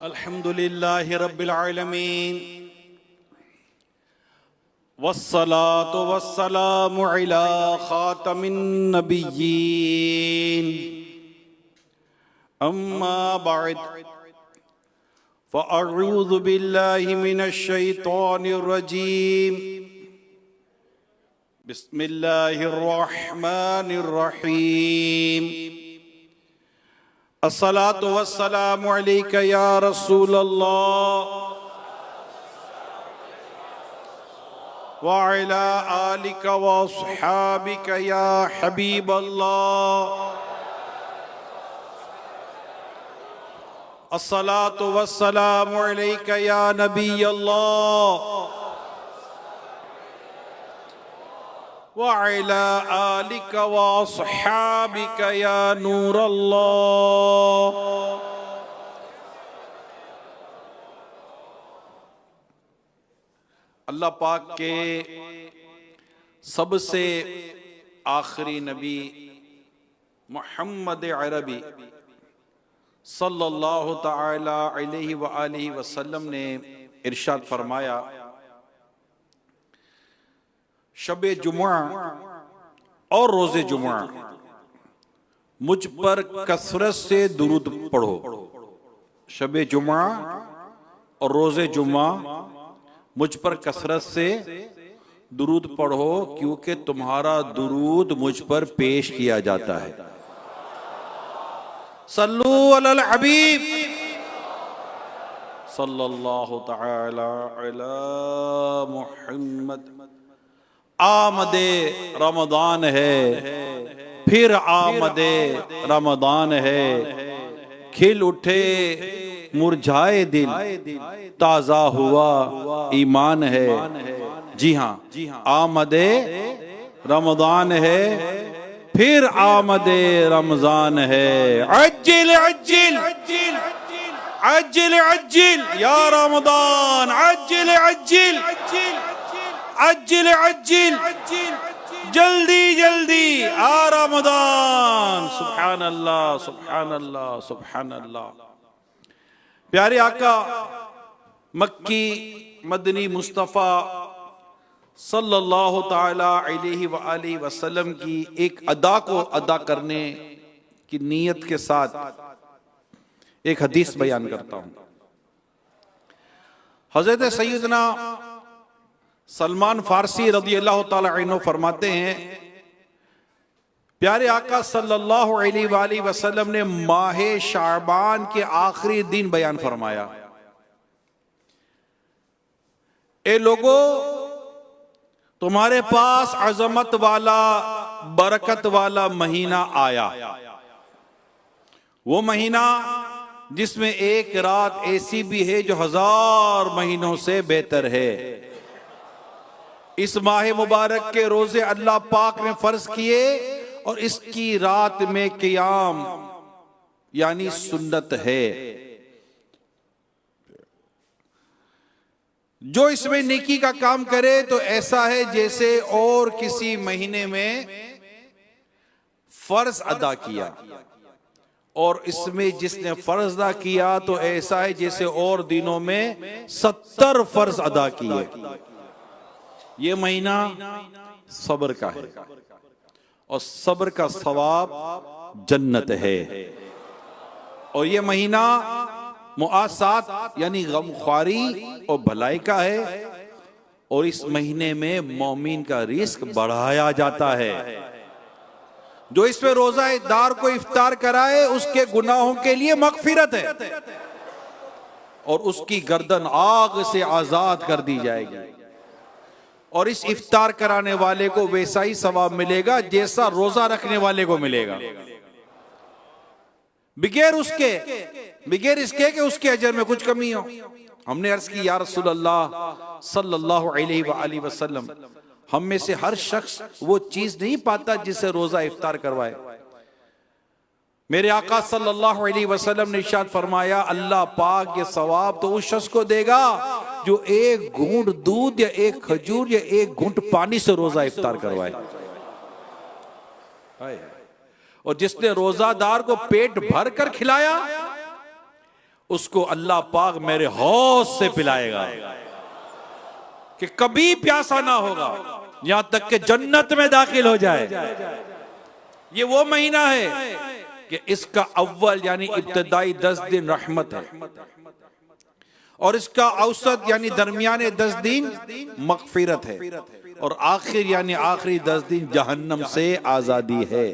अल्हम्दुलिल्लाहि रब्बिल आलमीन वस्सलातु वस्सलामु अला खातमिन नबिय्यीन अम्मा बअद फ़अऊज़ु बिल्लाहि मिनश शैतानिर रजीम बिस्मिल्लाहिर रहमानिर रहीम अस्सलातु वस्सलामु अलैका या रसूल अल्लाह व अला आलिका व अस्हाबिका या हबीब अल्लाह। अस्सलातु वस्सलामु अलैका या नबी अल्लाह व अला आलिका व अस्हाबिका या नूर अल्लाह। अल्लाह पाक के सबसे आखिरी नबी मोहम्मद अरबी सल्लल्लाहु ताला अलैहि व आलिहि वसल्लम ने इरशाद फरमाया, शबे जुमा और रोजे जुमा मुझ पर कसरत से दुरूद पढ़ो। शबे जुमा और रोजे जुमा मुझ पर कसरत से दुरूद पढ़ो, क्योंकि तुम्हारा दुरूद मुझ पर पेश किया जाता है। सल्लू अलल हबीब सल्लल्लाहु तआला अला मुहम्मद। आमदे रमदान है, फिर आमदे रमदान है, खिल उठे मुरझाए दिल, ताजा हुआ ईमान है। जी हाँ, आमदे रमदान है, फिर आमदे रमजान है। अज्जिल अज्जिल अज्जिल अज्जिल या रमदान, अज्जिल अज्जिल अज्जिल अज्जिल जल्दी जल्दी आ रमदान। सुभान अल्लाह सुभान अल्लाह सुभान अल्लाह। प्यारे आका मक्की मदनी मुस्तफ़ा सल्लल्लाहु ताला अलैहि व आलिहि वसल्लम की एक अदा को अदा करने की नीयत के साथ एक हदीस बयान करता हूं। हजरत सैयदना सलमान फारसी रज़ी अल्लाह ताला अन्हु फरमाते हैं, प्यारे आका सल्लल्लाहु अलैहि वसल्लम ने माहे शाबान के आखिरी दिन बयान फरमाया, ए लोगो तुम्हारे पास अजमत वाला बरकत वाला महीना आया। वो महीना जिसमें एक रात ऐसी भी है जो 1000 महीनों से बेहतर है। इस माह मुबारक के रोजे अल्लाह पाक ने फर्ज किए और इसकी रात में क़ियाम यानी सुन्नत है। जो इसमें नेकी का काम करे तो ऐसा है जैसे और किसी महीने में फर्ज अदा किया, और इसमें जिसने फर्ज अदा किया तो ऐसा है जैसे और दिनों में 70 फर्ज अदा किए। ये महीना सब्र का है और सब्र का सवाब जन्नत है। और ये महीना मुआसात यानी गमख्वारी और भलाई का है, और इस महीने में मोमिन का रिस्क बढ़ाया जाता है। जो इसमें रोजा दार को इफ्तार कराए उसके गुनाहों के लिए मगफिरत है और उसकी गर्दन आग से आजाद कर दी जाएगी, और इस इफ्तार कराने वाले को वैसा ही सवाब मिलेगा जैसा रोजा रखने वाले को मिलेगा, बगैर इसके कि उसके अजर में कुछ कमी हो। हमने अर्ज की, या रसूल अल्लाह सल्लल्लाहु अलैहि वसल्लम, हम में से हर शख्स वो चीज नहीं पाता जिससे रोजा इफ्तार करवाए। मेरे आका सल्लल्लाहु अलैहि वसल्लम ने इरशाद फरमाया, अल्लाह पाक ये सवाब तो उस शख्स को देगा जो एक घूंट दूध या एक खजूर या एक घूंट पानी से रोजा इफ्तार करवाए। और जिसने रोजादार को पेट भर कर खिलाया उसको अल्लाह पाक मेरे हौज से पिलाएगा कि कभी प्यासा ना होगा, यहां तक कि जन्नत में दाखिल हो जाए। ये वो महीना है कि इसका अव्वल यानी इब्तदाई 10 दिन रहमत है, और इसका औसत यानी दरमियाने 10 दिन मगफिरत है, और आखिर यानी आखिरी 10 दिन जहन्नम से आजादी है।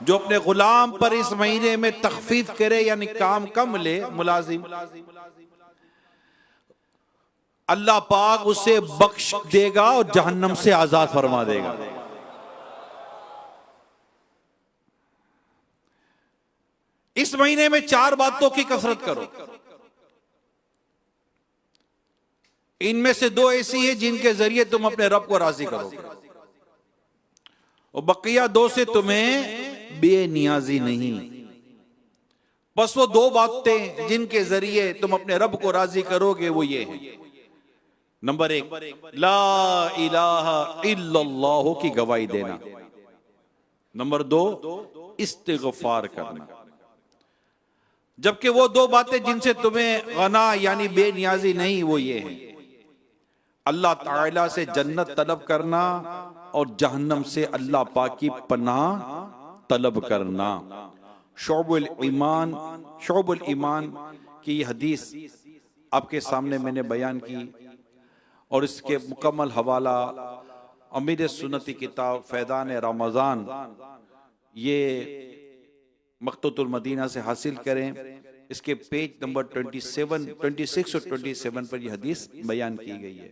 जो अपने गुलाम पर इस महीने में तखफीफ करे यानी काम कम ले मुलाजिम, अल्लाह पाक उसे बख्श देगा और जहन्नम से आजाद फरमा देगा। इस महीने में 4 बातों की कसरत करो। इनमें से 2 ऐसी है जिनके जरिए तुम अपने रब को राजी करोगे, और बकिया 2 से तुम्हें बेनियाजी नहीं। बस वो 2 बातें जिनके जरिए तुम अपने रब को राजी करोगे वो ये है, नंबर 1 ला इलाहा इल्लल्लाह की गवाही देना, नंबर 2 इस्तिगफार करना। जबकि वो 2 बातें जिनसे तुम्हें गना यानी बेनियाजी नहीं वो ये है, अल्लाह ताला से जन्नत तलब करना और जहन्नम से अल्लाह पाक की पनाह तलब करना। शोबुल ईमान की हदीस आपके सामने मैंने बयान की, और इसके मुकम्मल हवाला अमीर सुन्नती किताब फैदान रमज़ान ये मक्तूतुल मदीना से हासिल करें। इसके पेज नंबर 26 और 27 पर यह हदीस बयान की गई है।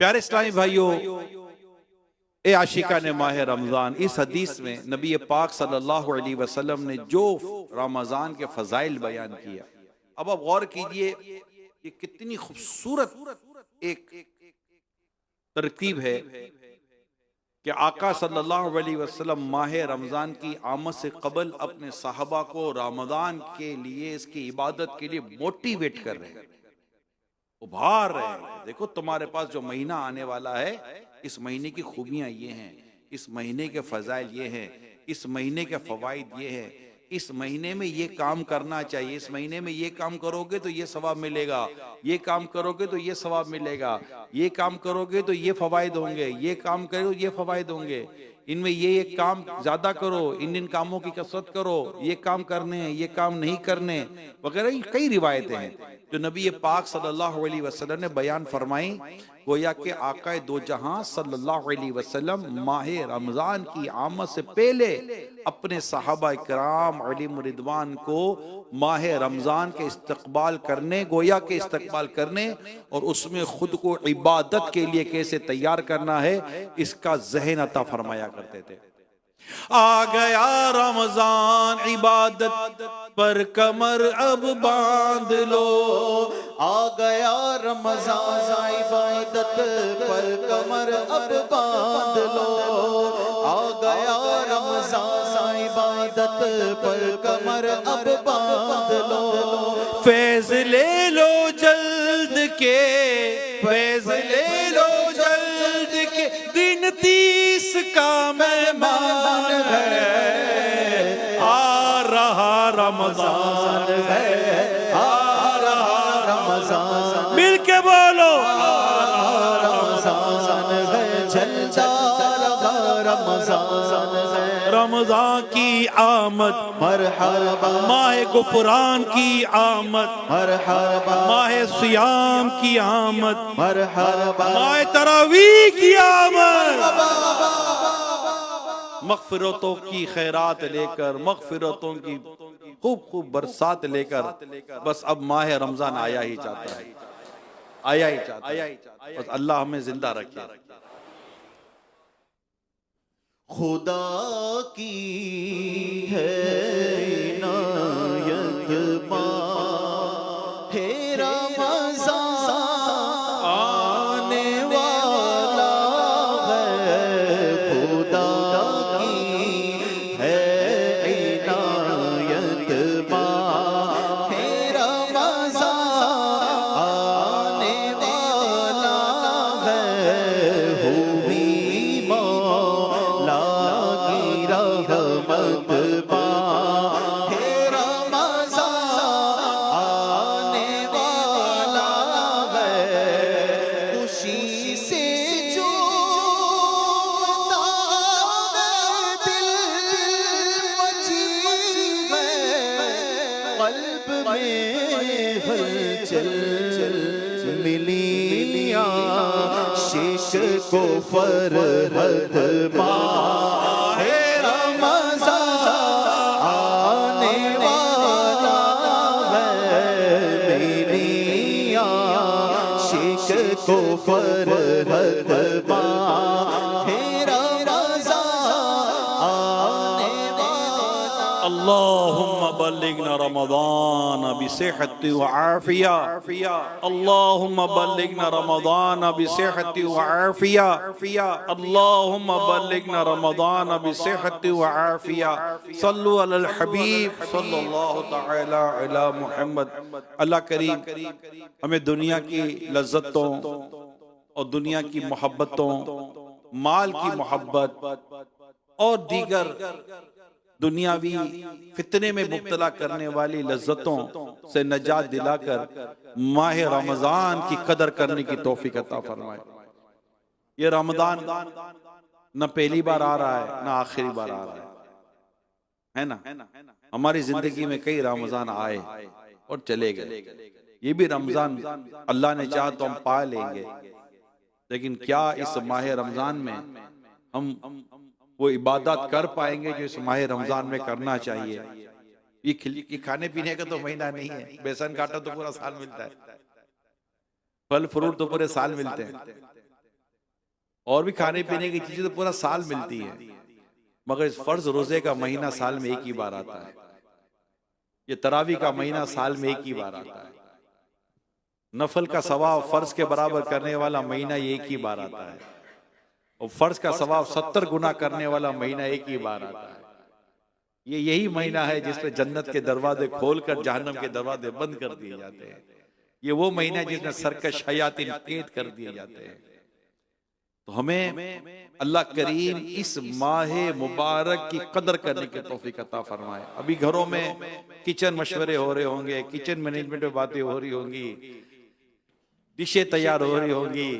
प्यारे इस्लामी भाइयों, ए आशिका ने माह रमजान, इस हदीस में नबी पाक सल्लल्लाहु अलैहि वसल्लम ने जो रमजान के फजाइल बयान किया, अब आप गौर कीजिए ये कितनी खूबसूरत एक तरकीब है कि आका सल्लल्लाहु अलैहि वसल्लम माह रमजान की आमद से कबल अपने साहबा को रमजान के लिए, इसकी इबादत के लिए मोटिवेट कर रहे हैं, उभार रहे हैं। देखो तुम्हारे पास जो महीना आने वाला है, इस महीने की खूबियां ये हैं, इस महीने के फजाइल ये हैं, इस महीने के फवाइद ये हैं, इस महीने में ये काम करना चाहिए, इस महीने में ये काम करोगे तो ये सवाब मिलेगा, ये काम करोगे तो ये सवाब मिलेगा, ये काम करोगे तो ये फवाइद होंगे, ये काम करो ये फवाइद होंगे, इनमें ये काम ज्यादा करो, इन कामों की कसरत करो, ये काम करने हैं, ये काम नहीं करने वगैरह कई रिवायतें हैं जो नबी पाक सल्लल्लाहु अलैहि वसल्लम ने बयान फरमाई। गोया के आकाए दो जहां सल्लल्लाहु अलैहि वसल्लम माह रमजान की आमद से पहले अपने सहाबा इकराम अलैहिम रिदवान को माह रमजान के इस्तकबाल करने, गोया के इस्तकबाल करने और उसमें खुद को इबादत के लिए कैसे तैयार करना है, इसका ज़हन अता फरमाया करते थे। आ गया रमजान, इबादत पर कमर अब बांध लो, आ गया रमजान, इबादत पर कमर अब बांध लो, आ गया रमजान, इबादत पर कमर अब बांध लो। फैज ले लो जल्द के, फैज ले लो जल्द के, दिन 30 का मेहमान है, आ रहा रमजान है, आ रहा रमजान, मिल के बोलो रमजान है, चलता रहा रमजान है। रमजान की आमद मरहबा, माह गुफरान की आमद, मरहबा, माह सियाम की आमद, मरहबा, माह तरावीह की आमद, मगफिरतों की खैरात लेकर, मगफिरतों की खूब बरसात लेकर, बस अब माह रमजान आया ही चाहता है, आया ही चाहता है। बस अल्लाह हमें जिंदा रखे। खुदा की है इनायत माह है रमज़ान आने वाला है, खुदा की है इनायत माह है रमज़ान आने वाला है, हुई रहमत माह है रमज़ान में हलचल मिली आशिक को फरहत माहे रमज़ान आने वाला है, मिली आशिक को फरहत माहे रमज़ान आने वाला। अल्लाहुम्मा बल्लिगना रमज़ान बिसेहति व आफिया, अल्लाहुम्मा बल्लिगना रमज़ान बिसेहति व आफिया, अल्लाहुम्मा बल्लिगना रमज़ान बिसेहति व आफिया। सल्लु अलल हबीब सल्लल्लाहु तआला अला मुहम्मद। अल्लाह करीम हमें दुनिया की लज्जतों और दुनिया की मोहब्बतों, माल की मोहब्बत और दीगर दुनियावी फितने में मुब्तला करने वाली लज्जतों से नजात दिलाकर माह रमजान की कदर करने की तौफीक अता फरमाए। ये रमजान न पहली बार आ रहा है न आखिरी बार आ रहा है ना। हमारी जिंदगी में कई रमजान आए और चले गए। ये भी रमजान अल्लाह ने चाहा तो हम पा लेंगे, लेकिन क्या इस माह रमजान में हम वो इबादत कर पाएंगे जो इस माह रमजान में करना चाहिए। ये खाने पीने का तो महीना नहीं है, बेसन काटा तो पूरा साल मिलता है, फल फ्रूट तो पूरे साल मिलते हैं, और भी खाने पीने की चीजें तो पूरा साल मिलती है, मगर इस फर्ज रोजे का महीना साल में एक ही बार आता है। ये तरावी का महीना साल में एक ही बार आता है। नफल का सवाब फर्ज के बराबर करने वाला महीना ये एक ही बार आता है, और फर्ज का सवाब 70 गुना करने वाला महीना एक ही बार आता है। ये यही महीना है जिसमें जन्नत के दरवाजे खोलकर जहन्नम के दरवाजे बंद कर दिए जाते हैं। ये वो महीना है जिसमें सरकश शयातीन कैद कर दिए जाते हैं। तो हमें अल्लाह करीम इस माह मुबारक की कदर करने की तौफीक अता फरमाए। अभी घरों में किचन मशवरे हो रहे होंगे, किचन मैनेजमेंट में बातें हो रही होंगी, डिशें तैयार हो रही होंगी,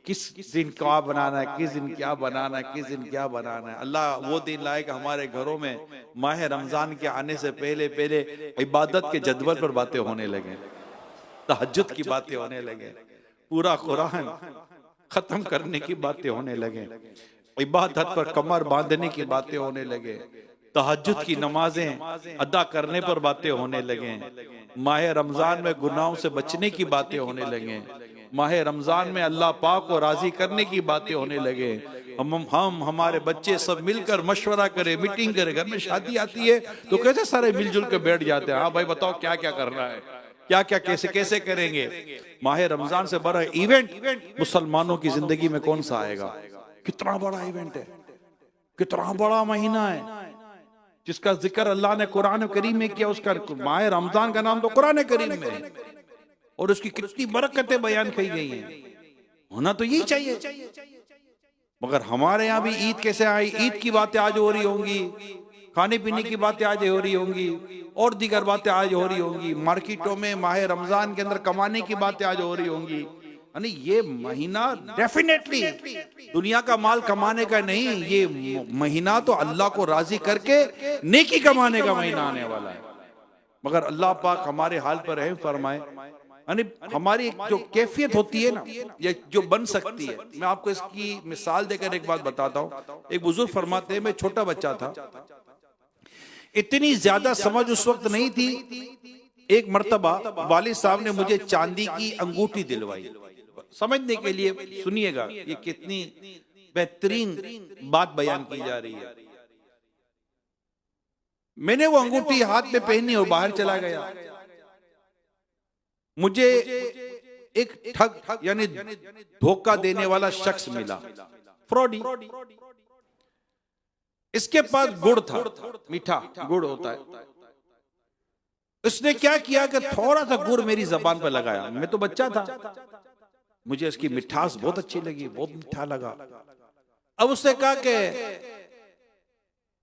किस दिन क्या बनाना है, किस दिन क्या बनाना है, किस दिन क्या बनाना है। अल्लाह वो दिन लाएगा हमारे घरों में माह रमजान के आने से पहले पहले इबादत के जदवल पर बातें होने लगे, तहज्जुद की बातें होने लगे, पूरा कुरान खत्म करने की बातें होने लगे, इबादत पर कमर बांधने की बातें होने लगे, तहज्जुद की नमाजें अदा करने पर बातें होने लगे, माह रमजान में गुनाहों से बचने की बातें होने लगे, माह रमजान में अल्लाह पाक को राजी करने की बातें होने लगे। हम हमारे बच्चे सब मिलकर मशवरा करें, मीटिंग करें। घर में शादी आती है तो कैसे सारे मिलजुल कर बैठ जाते हैं, हाँ भाई बताओ क्या क्या करना है, क्या क्या कैसे कैसे करेंगे। माह रमजान से बड़ा इवेंट मुसलमानों की जिंदगी में कौन सा आएगा। कितना बड़ा इवेंट है, कितना बड़ा महीना है जिसका जिक्र अल्लाह ने कुरान करीम में किया। उसका माह रमजान का नाम तो कुरान करीम में है, और उसकी कितनी बरकतें बयान की गई हैं। होना तो यही चाहिए, मगर हमारे यहाँ भी ईद कैसे आई, ईद की बातें आज हो रही होंगी, खाने पीने की बातें आज हो रही होंगी, और दीगर बातें आज हो रही होंगी, मार्केटों में माह रमजान के अंदर कमाने की बातें आज हो रही होंगी। यानी ये महीना डेफिनेटली दुनिया का माल कमाने का नहीं, ये महीना तो अल्लाह को राजी करके नेकी कमाने का महीना आने वाला है। मगर अल्लाह पाक हमारे हाल पर रहम फरमाए। यानी हमारी जो कैफियत होती है ना, या जो बन सकती है, मैं आपको इसकी मिसाल देकर एक बात बताता हूँ। एक बुजुर्ग फरमाते हैं, मैं छोटा बच्चा था, इतनी ज्यादा समझ उस वक्त नहीं थी। एक मर्तबा वालिद साहब ने मुझे चांदी की अंगूठी दिलवाई। समझने के लिए सुनिएगा, ये कितनी बेहतरीन बात बयान की जा रही है। मैंने वो अंगूठी हाथ में पहनी और बाहर चला गया। मुझे एक ठग यानी धोखा देने वाला शख्स मिला, फ्रॉडी। इसके पास गुड़ था, मीठा गुड़ होता है। उसने क्या किया कि थोड़ा सा गुड़ मेरी जबान पर लगाया। मैं तो बच्चा था, मुझे इसकी मिठास बहुत अच्छी लगी, बहुत मीठा लगा। अब उसने कहा कि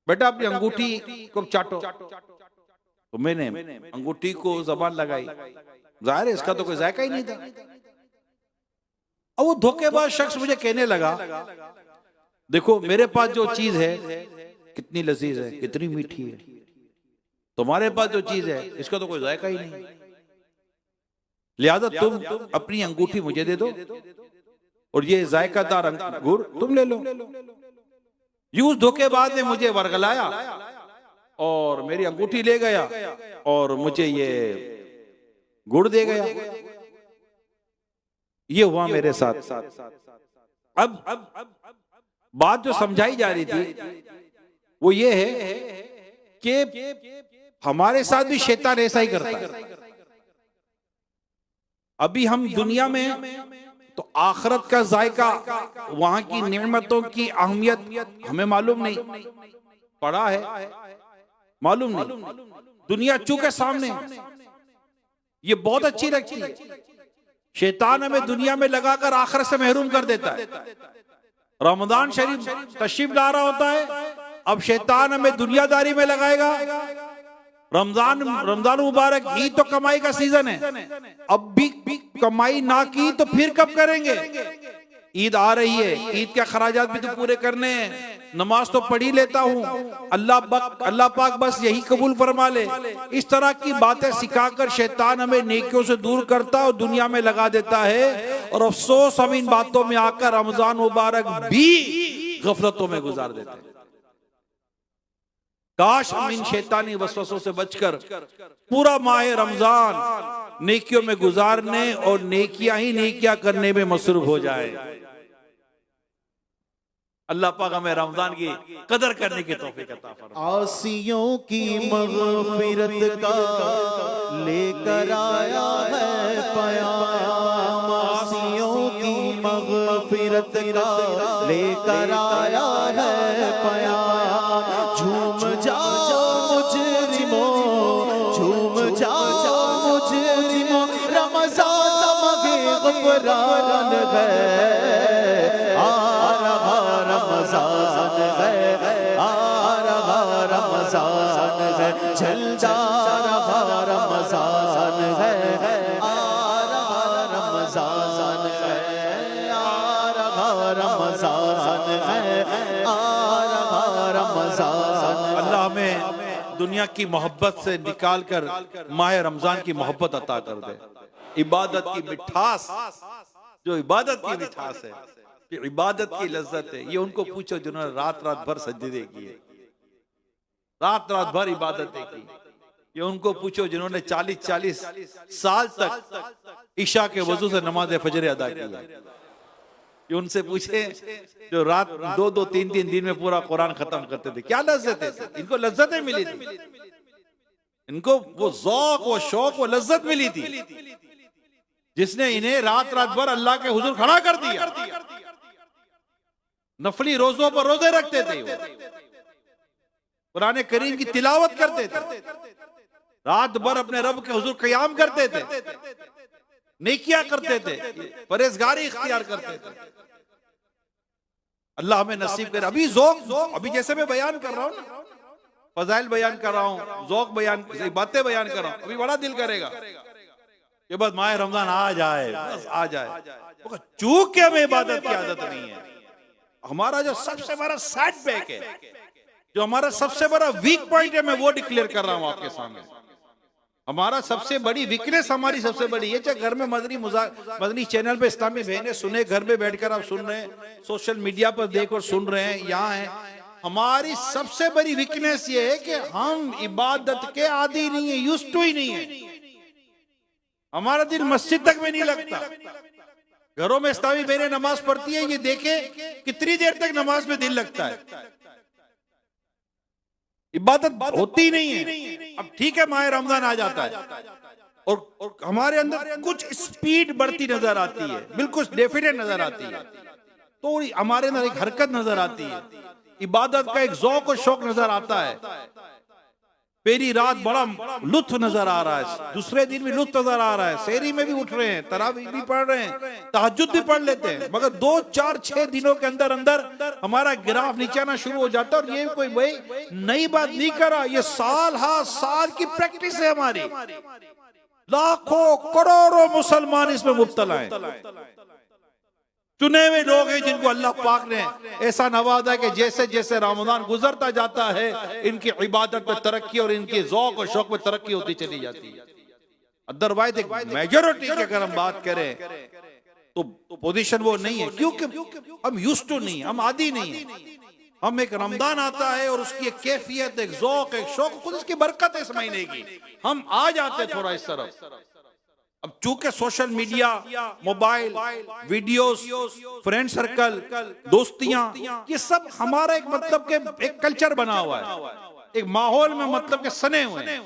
बेटा अपनी अंगूठी को चाटो। तो मैंने अंगूठी को जबान लगाई। जाहिर है इसका तो कोई जायका ही नहीं था। अब वो धोखेबाज शख्स मुझे कहने लगा, देखो मेरे पास जो चीज है कितनी लजीज है, कितनी मीठी है। तुम्हारे पास जो चीज है इसका तो कोई जायका ही नहीं, लिहाजा तुम अपनी अंगूठी मुझे दे दो और ये जायकादार अंगूर तुम ले लो। यूं धोखेबाज ने मुझे वर्गलाया और मेरी अंगूठी ले गया और मुझे ये गुड़ दे गया। ये हुआ मेरे साथ। अब बात जो समझाई जा रही थी वो ये है कि हमारे साथ भी शैतान ऐसा ही करता है। अभी हम दुनिया में तो आखिरत का जायका, वहां की नेमतों की अहमियत हमें मालूम नहीं, पढ़ा है मालूम नहीं। दुनिया चूके सामने ये बहुत अच्छी लगती है, शैतान हमें दुनिया में लगाकर आखिरत से महरूम कर देता है। रमजान शरीफ तशरीफ ला रहा होता है, अब शैतान हमें दुनियादारी में लगाएगा। रमजान मुबारक, ईद तो कमाई का सीजन है, अब भी कमाई ना की तो फिर कब करेंगे? ईद आ रही है, ईद के खराजात भी तो पूरे करने हैं, नमाज तो पढ़ ही लेता हूँ, अल्लाह पाक बस यही कबूल फरमा ले। इस तरह की बातें सिखाकर शैतान हमें नेकियों से दूर करता और दुनिया में लगा देता है। और अफसोस हम इन बातों में आकर रमजान मुबारक भी गफलतों में गुजार देते हैं। काश हम इन शैतानी वसवसों से बचकर पूरा माह रमजान नेकियों में गुजारने और नेकियां ही नेकियां करने में मसरूफ हो जाए। अल्लाह पाक हमें रमजान की कदर करने की तौफीक अता फरमाए। आसियों की मग़फ़िरत का लेकर आया है पयाम, आसियों की मग़फ़िरत का लेकर आया है पयाम। झूम जाओ मुजरिमों, झूम जाओ मुजरिमों, रमज़ान माहे ग़ुफ़रान है, आ रहा रमज़ान है, आ रहा रमज़ान है, चलता रहा रमज़ान है, आ रहा रमज़ान है, आ रहा रमज़ान है, आ रहा रमज़ान। अल्लाह हमें दुनिया की मोहब्बत से निकाल कर माह रमजान की मोहब्बत अता कर दे। इबादत की मिठास, जो इबादत की मिठास है, इबादत की लज्जत है, ये उनको पूछो जिन्होंने रात रात भर सजदे किए, रात रात भर इबादतें की। ये उनको पूछो जिन्होंने 40-40 साल तक ईशा के वजू से नमाज फजर अदा किया। ये उनसे पूछे जो रात 2-2, 3-3 दिन में पूरा कुरान खत्म करते थे, क्या लज्जत है, इनको लज्जतें मिली थी, इनको वो ज़ौक़, वो शौक, वो लज्जत मिली थी जिसने इन्हें रात रात भर अल्लाह के हुजूर खड़ा कर दिया। नफली रोजों पर रोजे रखते थे, कुरान करीम की तिलावत करते थे, रात भर अपने रब के हुजूर क़याम करते थे, नेकियां करते थे, परहेजगारी इख्तियार करते थे। अल्लाह हमें नसीब करे। अभी ज़ौक़, अभी जैसे मैं बयान कर रहा हूँ ना, फजाइल बयान कर रहा हूँ, ज़ौक़ बयान, बातें बयान कर रहा हूँ, अभी बड़ा दिल करेगा कि बस माह रमजान आ जाए, बस आ जाए। चूक के हमें इबादत की आदत नहीं है। हमारा जो सबसे बड़ा सेटबैक है, जो हमारा सबसे बड़ा वीक पॉइंट है, मैं वो डिक्लेयर कर रहा हूं आपके सामने। हमारा सबसे बड़ी वीकनेस, हमारी सबसे बड़ी ये, चाहे घर में मदनी चैनल पे इस्लामी बहनें सुने, घर में बैठकर आप सुन रहे हैं, सोशल मीडिया पर देख और सुन रहे हैं, यहाँ है, हमारी सबसे बड़ी वीकनेस ये है कि हम इबादत के आदी नहीं है, यूज्ड टू ही नहीं है। हमारा दिल मस्जिद तक में नहीं लगता। घरों में इस्लामी बहनें नमाज पढ़ती है, ये देखे कितनी देर तक नमाज में दिल लगता है, इबादत होती नहीं है। अब ठीक है, माह रमजान आ जाता है और हमारे अंदर कुछ स्पीड बढ़ती नजर आती है, बिल्कुल डेफिनेट नजर आती है, तो हमारे अंदर एक हरकत नजर आती है, इबादत का एक ज़ौक़ और शौक नजर आता है। पहली रात बड़ा लुत्फ नजर आ रहा है, दूसरे दिन भी लुत्फ नजर आ रहा है, सहरी में भी उठ रहे हैं, तरावीह भी पढ़ रहे हैं, तहज्जुद भी पढ़ लेते हैं, मगर 2, 4, 6 दिनों के अंदर अंदर हमारा ग्राफ नीचे आना शुरू हो जाता है। और ये कोई भाई नई बात नहीं करा, ये साल साल की प्रैक्टिस है हमारी। लाखों करोड़ों मुसलमान इसमें मुब्तला हैं। चुने हुए लोग हैं जिनको अल्लाह पाक ने ऐसा नवाजा कि जैसे जैसे रमजान गुजरता जाता है इनकी इबादत में तरक्की और इनकी ज़ौक़ और शौक़ में तरक्की होती चली जाती है। अदरवाइज एक मेजॉरिटी की अगर हम बात करें तो पोजीशन वो नहीं है, क्योंकि हम यूज्ड टू नहीं, हम आदी नहीं है। हम एक रमजान आता है और उसकी एक कैफियत, एक ज़ौक़, एक शौक़, खुद उसकी बरकत है इस महीने की, हम आ जाते थोड़ा इस तरफ। अब चूंकि social media, mobile, videos, friend circle, दोस्तियां, ये सब हमारा एक मतलब के एक कल्चर बना हुआ है, एक माहौल में मतलब के सने हुए हैं,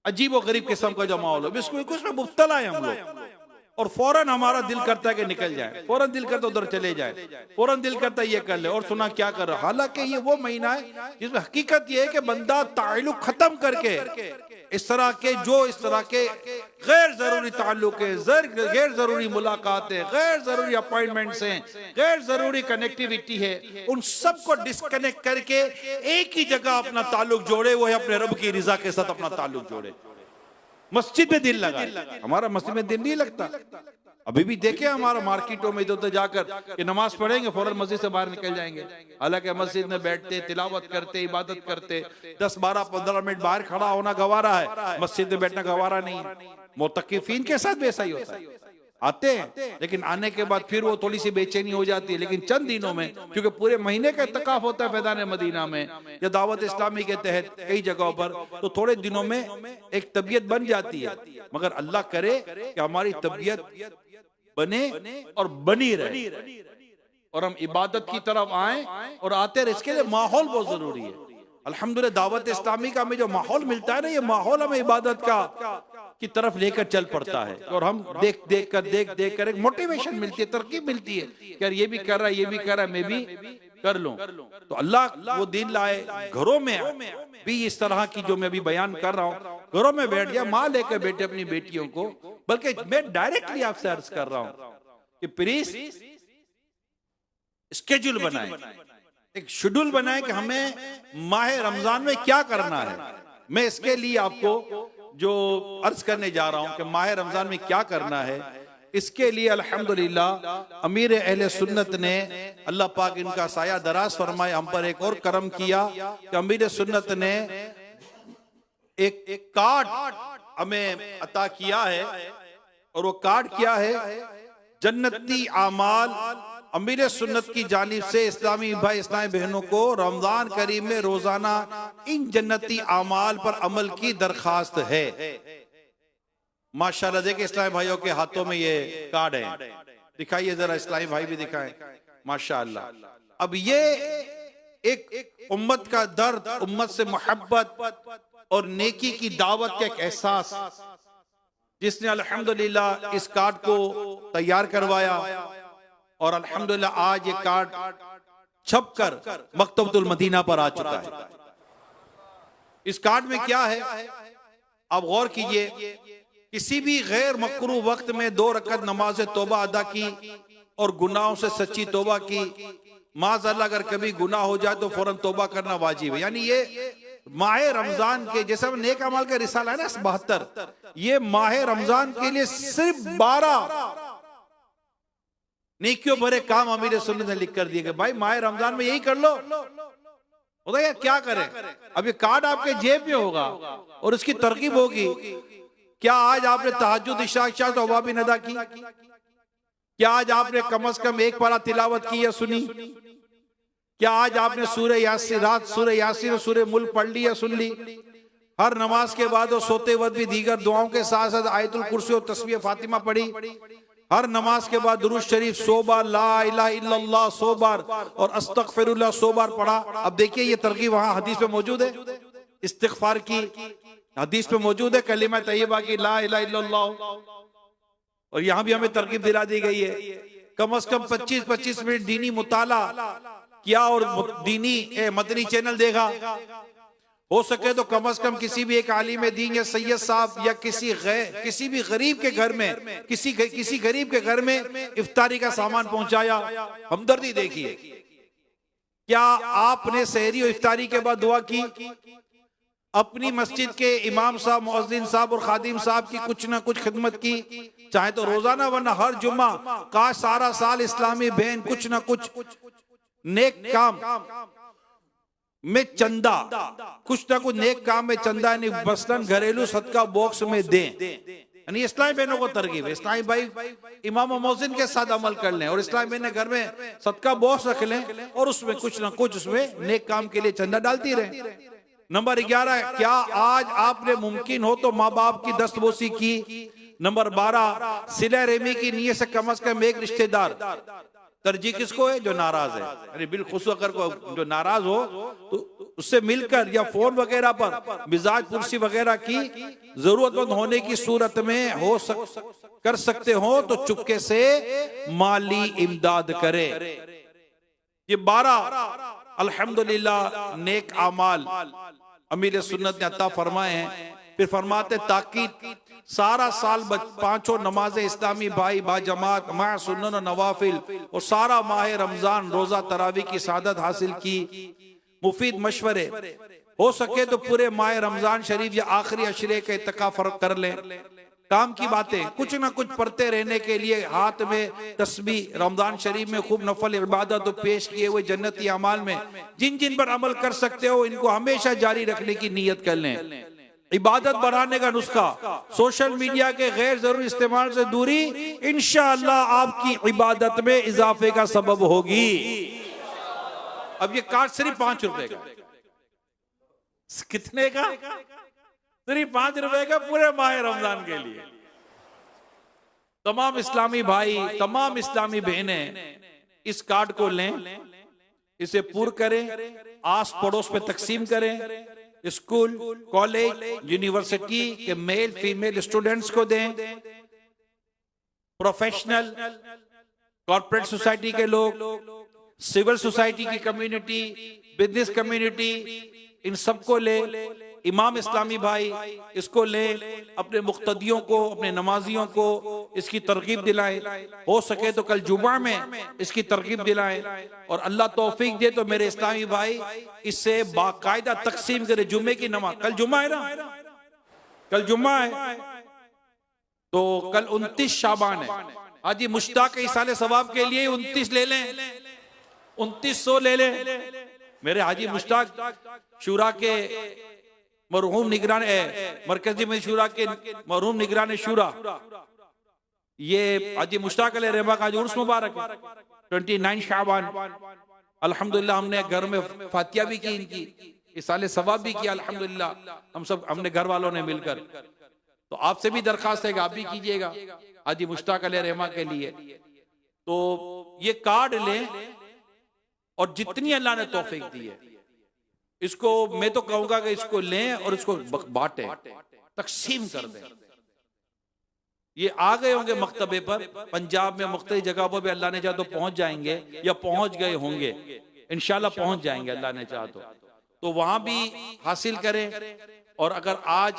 अजीब और गरीब किस्म का जो माहौल है, बिल्कुल उसमें मुब्तला है हम लोग। और फौरन हमारा दिल करता है कि निकल जाए, फौरन दिल करता है उधर चले जाए, फौरन दिल करता है ये कर ले और सुना क्या कर रहा। हालांकि ये वो महीना है जिसमें हकीकत ये है कि बंदा ताल्लुक खत्म करके इस तरह के गैर जरूरी ताल्लुक है, गैर जरूरी मुलाकातें, गैर जरूरी अपॉइंटमेंट्स हैं, गैर जरूरी कनेक्टिविटी है, उन सबको डिस्कनेक्ट करके एक ही जगह अपना ताल्लुक जोड़े, वो है अपने रब की रिजा के साथ अपना ताल्लुक जोड़े। मस्जिद में दिल लगा, हमारा मस्जिद में दिल नहीं लगता। अभी भी देखे हमारा मार्केटों में इधर जाकर कि नमाज पढ़ेंगे फौरन मस्जिद से बाहर निकल जाएंगे, हालांकि मस्जिद में बैठते, तिलावत करते, इबादत करते, 10, 12, 15 मिनट बाहर खड़ा होना गवारा है, मस्जिद में बैठना गवारा नहीं है। मुतक्किफीन के साथ भी ऐसा ही होता है, आते हैं लेकिन आने के बाद फिर वो थोड़ी सी बेचैनी हो जाती है, लेकिन चंद दिनों में, क्योंकि पूरे महीने का इत्तिकाफ होता है फैज़ान मदीना में या दावत इस्लामी के तहत कई जगहों पर, तो थोड़े दिनों में एक तबीयत बन जाती है। मगर अल्लाह करे कि हमारी तबीयत बने और बनी रहे और हम इबादत की तरफ आए और आते रहे। इसके लिए माहौल बहुत जरूरी है। अल्हम्दुलिल्लाह दावत इस्लामी का हमें जो माहौल मिलता है ना, ये माहौल हमें इबादत का की तरफ लेकर चल पड़ता है और हम देख देख कर एक मोटिवेशन मिलती है, तरकीब मिलती है कि यार ये भी कर रहा है, ये भी कर रहा है, मैं भी कर लूं। तो अल्लाह वो दिन लाए, घरों में भी इस तरह की जो मैं अभी बयान कर रहा हूँ, घरों में बैठ गया, माँ लेकर बैठे अपनी बेटियों को, बल्कि मैं डायरेक्टली आपसे अर्ज कर रहा हूँ कि प्लीज स्केड्यूल बनाए, एक शेड्यूल बनाए कि हमें माह रमजान में क्या करना है। मैं इसके लिए आपको जो अर्ज करने जा रहा हूं कि माह रमजान में क्या करना है, इसके लिए अल्हम्दुलिल्लाह अमीर अहले सुन्नत ने, अल्लाह पाक इनका साया दराज फरमाए, हम पर एक और करम किया कि अमीर सुन्नत ने एक कार्ड हमें अता किया है और वो कार्ड क्या है, जन्नती आमाल अमीर सुन्नत की जानिब से इस्लामी भाई इस्लामी बहनों को रमजान करीम में रोजाना इन जन्नती आमाल पर अमल की दरखास्त है। माशाल्लाह देखिए इस्लामी भाइयों के हाथों में ये कार्ड है, दिखाइए जरा, इस्लामी भाई भी दिखाएं माशाल्लाह। अब ये एक उम्मत का दर्द, उम्मत से मोहब्बत और नेकी की दावत का एक एहसास, जिसने अल्हम्दुलिल्लाह इस कार्ड को तैयार करवाया और अल्हम्दुलिल्लाह आज ये कार्ड छपकर मकतबतुल मदीना पर आ चुका है। इस कार्ड में क्या है आप गौर कीजिए, किसी भी गैर मकरू वक्त में 2 रकअत नमाज तौबा अदा की और गुनाहों से सच्ची तौबा की, माज़अल्लाह अगर कभी गुनाह हो जाए तो फौरन तौबा करना वाजिब है। यानी ये माह रमजान के, जैसा नेक अमल का रिसाला है ना 72, ये माह रमजान के लिए सिर्फ 12 नेकियों भरे काम अमीर सुन्नत ने लिख कर दिए कि भाई माह रमजान में यही कर लो। होगा यार क्या करें, अब ये कार्ड आपके जेब में होगा और इसकी तरकीब होगी। क्या आज आपने तहज्जुद इशा तौबा भी अदा की? क्या आज आपने कम से कम एक पारा तिलावत की या सुनी? क्या आज आपने सूरह यासीन, रात सूरह यासीन और सूरह मुल्क पढ़ ली या सुन ली? हर नमाज के बाद और सोते वक्त भी दीगर दुआओं के साथ साथ आयतुल कुर्सी और तस्बीह फातिमा पढ़ी। हर नमाज के बाद दुरूद शरीफ 100 बार, ला इलाहा इल्लल्लाह 100 बार और अस्तगफिरुल्लाह 100 बार पढ़ा। अब देखिए ये तरकीब वहां हदीस में मौजूद है, इस्तिगफार की हदीस में मौजूद है, कलिमा तैयबा की ला इलाहा इल्लल्लाह, और यहाँ भी हमें तरकीब दिला दी गई है कम से कम 25-25 मिनट दीनी मुताला किया और दीनी मदनी चैनल देखा। हो सके तो कम से कम किसी भी एक आलिम दीन या सैयद साहब या किसी भी गरीब के घर में, किसी गरीब के घर में इफ्तारी का सामान पहुंचाया। हमदर्दी देखिए, क्या आपने सहरी और इफ्तारी के बाद दुआ की? अपनी मस्जिद के इमाम साहब, मुअज्जिन साहब और खादिम साहब की कुछ ना कुछ खिदमत की, चाहे तो रोजाना वरना हर जुम्मा, काश सारा साल इस्लामी बहन कुछ ना कुछ नेक काम में चंदा, कुछ ना कुछ नेक काम में चंदा यानी मसलन घरेलू सदका बॉक्स में दें। यानी इस्लामी बहनों को तरकीब है, इस्लामी भाई इमाम और मुअज्जिन के साथ अमल कर लें और इस्लामी बहनें घर में सदका बॉक्स रख लें और उसमें कुछ ना कुछ उसमें नेक काम के लिए चंदा डालती रहें। नंबर 11, क्या आज आपने मुमकिन हो तो माँ बाप की दस्तबोसी की। नंबर 12, सिला रहमी की नीयत से कम से कम एक रिश्तेदार, तरजीह किसको है? जो नाराज है। अरे बिलखुसूस अगर को जो नाराज हो तो उससे मिलकर या फोन वगैरह पर मिजाज पुरसी वगैरह की, जरूरतमंद होने की सूरत में कर सकते हो तो चुपके से माली इमदाद करे। ये 12 अल्हम्दुलिल्लाह नेक आमाल अमीर सुन्नत ने अता फरमाए हैं। फिर फरमाते ताकि सारा साल पांचों नमाजें इस्लामी भाई बाजमात मा सुन्नत और नवाफिल और सारा माह रमजान रोजा तरावी की सादत हासिल की। मुफीद मशवरे हो सके तो पूरे माह रमजान शरीफ या आखिरी अशरे का इत्तिकाफ कर लें। काम की बातें कुछ ना कुछ पढ़ते रहने के लिए हाथ में तस्बीह, रमजान शरीफ में खूब नफल इबादत पेश किए हुए जन्नती अमाल में जिन जिन पर अमल कर सकते हो इनको हमेशा जारी रखने की नीयत कर लें। इबादत बढ़ाने का नुस्खा, सोशल मीडिया के गैर जरूरी इस्तेमाल से दूरी इंशाअल्लाह आपकी इबादत में इजाफे का सबब होगी। अब ये कार्ड सिर्फ 5 रुपए का, कितने का? सिर्फ 5 रुपए का पूरे माह रमजान के लिए। तमाम इस्लामी भाई, तमाम इस्लामी बहनें इस कार्ड को लें, इसे पूर्ण करें, आस पड़ोस पे तकसीम करें, स्कूल, कॉलेज, यूनिवर्सिटी के मेल फीमेल स्टूडेंट्स को दें, प्रोफेशनल कॉर्पोरेट सोसाइटी के लोग, सिविल सोसाइटी की कम्युनिटी, बिजनेस कम्युनिटी, इन सबको ले। इमाम इस्लामी भाई इसको ले, अपने मुक्तदियों को, अपने नमाजियों को इसकी तरगीब दिलाएं। हो सके तो कल जुमा में इसकी तरगीब दिलाएं और अल्लाह तौफीक दे तो मेरे इस्लामी भाई इससे बाकायदा तकसीम करे। जुमे की नमाज, कल जुमा है ना, कल जुमा है तो कल 29 शाबान है। हाजी मुश्ताक इसाले सवाब के लिए 29 ले लें, 2900 ले लें। मेरे हाजी मुश्ताक शुरा के मरहूम निगरान मरकजी में शुरा के मरहूम निगरान शुरा, ये हाजी मुश्ताक अलैहि रहमा का आज उर्स मुबारक है, 29 शाबान। अल्हम्दुलिल्लाह हमने घर में फातिया भी की, इनकी इसाले सवाब भी किया अल्हम्दुलिल्लाह। हम सब हमने घर वालों ने मिलकर, तो आपसे भी दरखास्त है कि आप भी कीजिएगा हाजी मुश्ताक अलैहि रहमा के लिए। तो ये कार्ड लें और जितनी अल्लाह ने तौफीक दी है इसको मैं तो कहूंगा कि इसको लें और इसको बांटें, तकसीम कर दें। ये आ गए होंगे मकतबे पर, पंजाब में मुख्तलिफ जगहों पे अल्लाह ने चाहा तो पहुंच जाएंगे या पहुंच गए होंगे, इंशाल्लाह पहुंच जाएंगे अल्लाह ने चाहा तो वहां भी हासिल करें। और अगर आज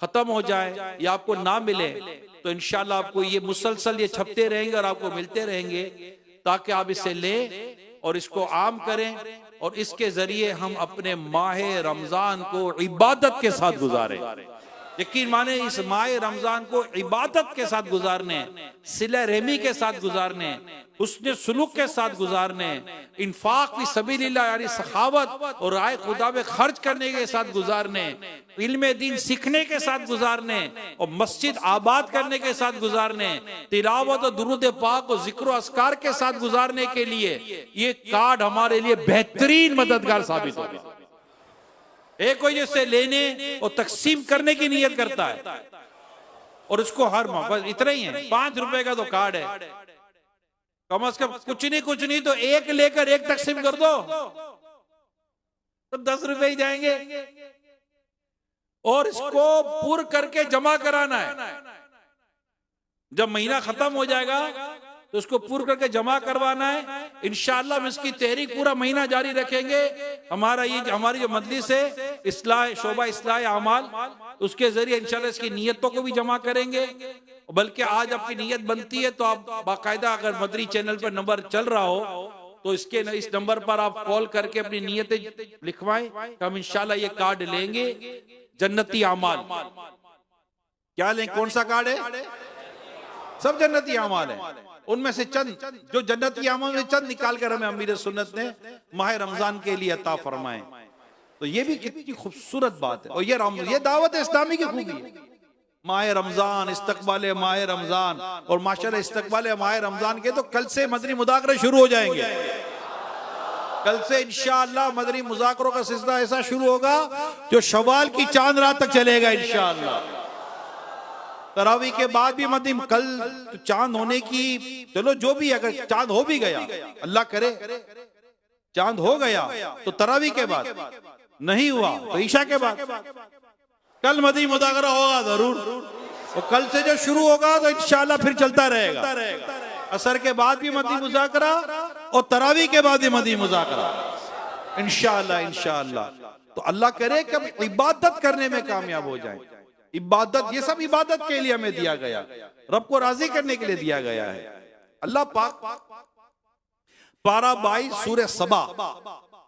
खत्म हो जाए या आपको ना मिले तो इंशाल्लाह आपको ये मुसलसल ये छपते रहेंगे और आपको मिलते रहेंगे, ताकि आप इसे लें और इसको आम करें और इसके जरिए हम अपने माह रमजान को इबादत के साथ गुजारें। यकीन माने इस माह रमजान को इबादत के साथ गुजारने, सिला रहमी के साथ गुजारने, हुस्न सुलूक के साथ गुजारने, इंफाक फी सबीलिल्लाह यानी सखावत और राय खुदा में खर्च करने के साथ गुजारने, इल्मे दीन सीखने के साथ गुजारने और मस्जिद आबाद करने के साथ गुजारने, तिलावत और दुरूद पाक और जिक्र और अस्कार के साथ गुजारने के लिए ये कार्ड हमारे लिए बेहतरीन मददगार साबित होगा। एक कोई जिससे लेने और तकसीम करने की नियत करता है और इसको हर बस इतना ही है, 5 रुपए का तो कार्ड है, कम से कम कुछ नहीं तो एक लेकर एक तकसीम कर दो तो 10 रुपए ही जाएंगे और इसको पूर्ण करके जमा कराना है। जब महीना खत्म हो जाएगा तो उसको पूर्ण करके जमा करवाना है। इंशाअल्लाह हम इसकी तहरीक पूरा महीना जारी रखेंगे। हमारी जो मजलिस है इस्लाह शोबा इस्लाह अमाल, उसके जरिए इंशाअल्लाह इसकी नियतों को भी जमा करेंगे। बल्कि आज आपकी नियत बनती है तो आप बाकायदा अगर मदरी चैनल पर नंबर चल रहा हो तो इस नंबर पर आप कॉल करके अपनी नियतें लिखवाएं, हम इंशाल्लाह ये कार्ड लेंगे, जन्नती अमाल। क्या लें, कौन सा कार्ड है? सब जन्नती अमाल है, उनमें से चंद जो जन्नती अमाल में चंद निकाल कर हमें अमीर सुन्नत ने माह रमजान के लिए अता फरमाए। तो ये भी कितनी खूबसूरत बात है, और ये दावत इस्लामी की खूबी है। माह रमजान, इस्तकबाल माह रमजान, और माशाल्लाह इस्तकबाल माह रमजान के तो कल से मदनी मुज़ाकरे शुरू हो जाएंगे। कल से इंशाअल्लाह मदनी मुज़ाकरों का सिलसिला ऐसा शुरू होगा जो शवाल की चांद रात तक चलेगा इंशाअल्लाह। तरावी के बाद भी मदनी, कल तो चांद होने की, चलो जो भी, अगर चांद हो भी गया, अल्लाह करे चांद हो गया तो तरावी के बाद, नहीं हुआ तो ईशा के बाद, कल मदनी मुज़ाकरा होगा जरूर। और कल से जो शुरू होगा तो इंशाअल्लाह फिर चलता रहेगा। असर के बाद भी मदनी मुज़ाकरा और तरावी के बाद भी मदनी मुज़ाकरा इंशाअल्लाह इंशाअल्लाह। तो अल्लाह करे कि हम इबादत करने में कामयाब हो जाए। इबादत, ये सब इबादत के लिए हमें दिया गया, रब को राजी करने के लिए दिया गया है। अल्लाह पाक पारा 22 सूरह सबा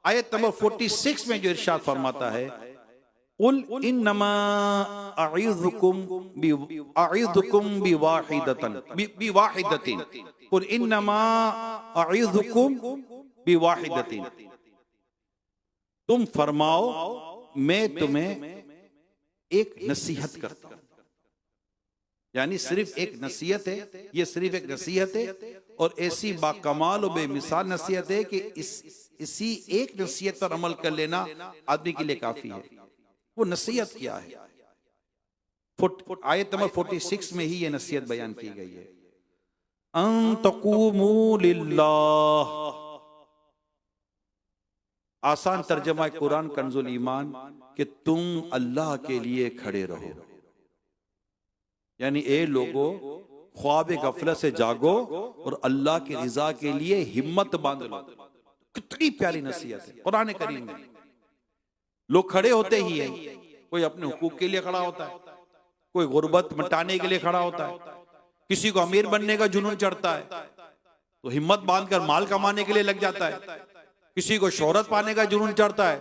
आयत नंबर 46 में जो इरशाद फरमाता है, उल इन्नमा अईज़ुकुम बिवाहिदतिन, कुल इन्नमा अईज़ुकुम बिवाहिदतिन, तुम फरमाओ मैं तुम्हें एक नसीहत करता हूं। यानी सिर्फ एक नसीहत है, ये सिर्फ एक नसीहत है, और ऐसी बाकमाल और बेमिसाल नसीहत है कि इसी एक नसीहत पर अमल कर लेना आदमी के लिए काफी है। वो नसीहत क्या है? आयत नंबर 46 में ही ये नसीहत बयान की गई है, अन तक़ूमू लिल्लाह। आसान तर्जमा कुरान कंजुल ईमान कि तुम अल्लाह के लिए खड़े रहो। यानी ए लोगो, ख्वाब गफलत से जागो और अल्लाह की रिजा के लिए हिम्मत बांध लो। कितनी प्यारी नसीहत है कुरान करीम में। लोग खड़े होते ही है, कोई अपने हुकूक के लिए खड़ा होता है, कोई गुर्बत मिटाने के लिए खड़ा होता है, किसी को अमीर बनने का जुनून चढ़ता है तो हिम्मत बांधकर माल कमाने के लिए लग जाता है, किसी को शोहरत पाने का जुनून चढ़ता है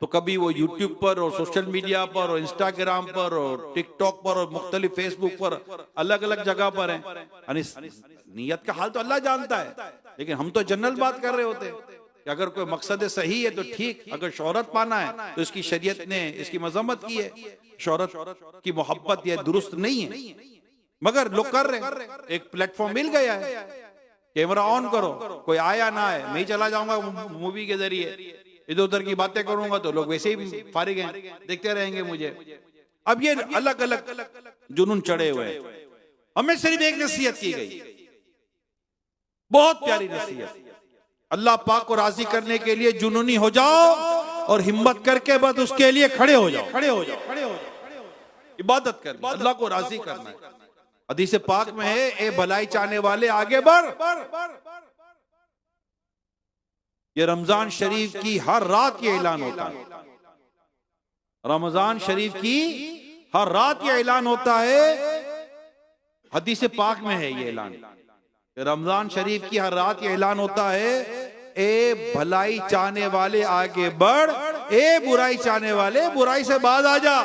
तो कभी वो यूट्यूब पर और सोशल मीडिया पर और इंस्टाग्राम पर और टिकटॉक पर और मुख्तलिफ फेसबुक पर अलग अलग जगह पर है। यानी नीयत का हाल तो अल्लाह जानता है, लेकिन हम तो जनरल बात कर रहे होते हैं कि अगर कोई मकसद सही है तो ठीक, अगर शोहरत पाना है तो इसकी शरीयत ने इसकी मजम्मत की है, शोहरत की मोहब्बत ये दुरुस्त नहीं है, मगर लोग कर रहे हैं। एक प्लेटफॉर्म मिल गया है, कैमरा ऑन करो, कोई आया ना आए, मैं ही चला जाऊंगा मूवी के जरिए, इधर उधर की बातें करूंगा तो लोग वैसे ही फारिग हैं, देखते रहेंगे मुझे। अब ये अलग अलग जुनून चढ़े हुए हैं। हमें सिर्फ एक नसीहत की गई, बहुत प्यारी नसीहत, अल्लाह पाक को राजी करने के लिए जुनूनी हो जाओ और हिम्मत करके बस उसके लिए खड़े हो जाओ, खड़े हो जाओ, इबादत कर, अल्लाह को राजी करना है। हदीस पाक में है, ए भलाई चाहने वाले आगे बढ़। ये रमजान शरीफ की हर रात ये ऐलान होता है, रमजान शरीफ की हर रात ये ऐलान होता है, हदीस पाक में है ये ऐलान, रमजान शरीफ की हर रात ये ऐलान होता है, ए भलाई चाहने वाले आगे बढ़, ए बुराई चाहने वाले बुराई से बाज आ जा।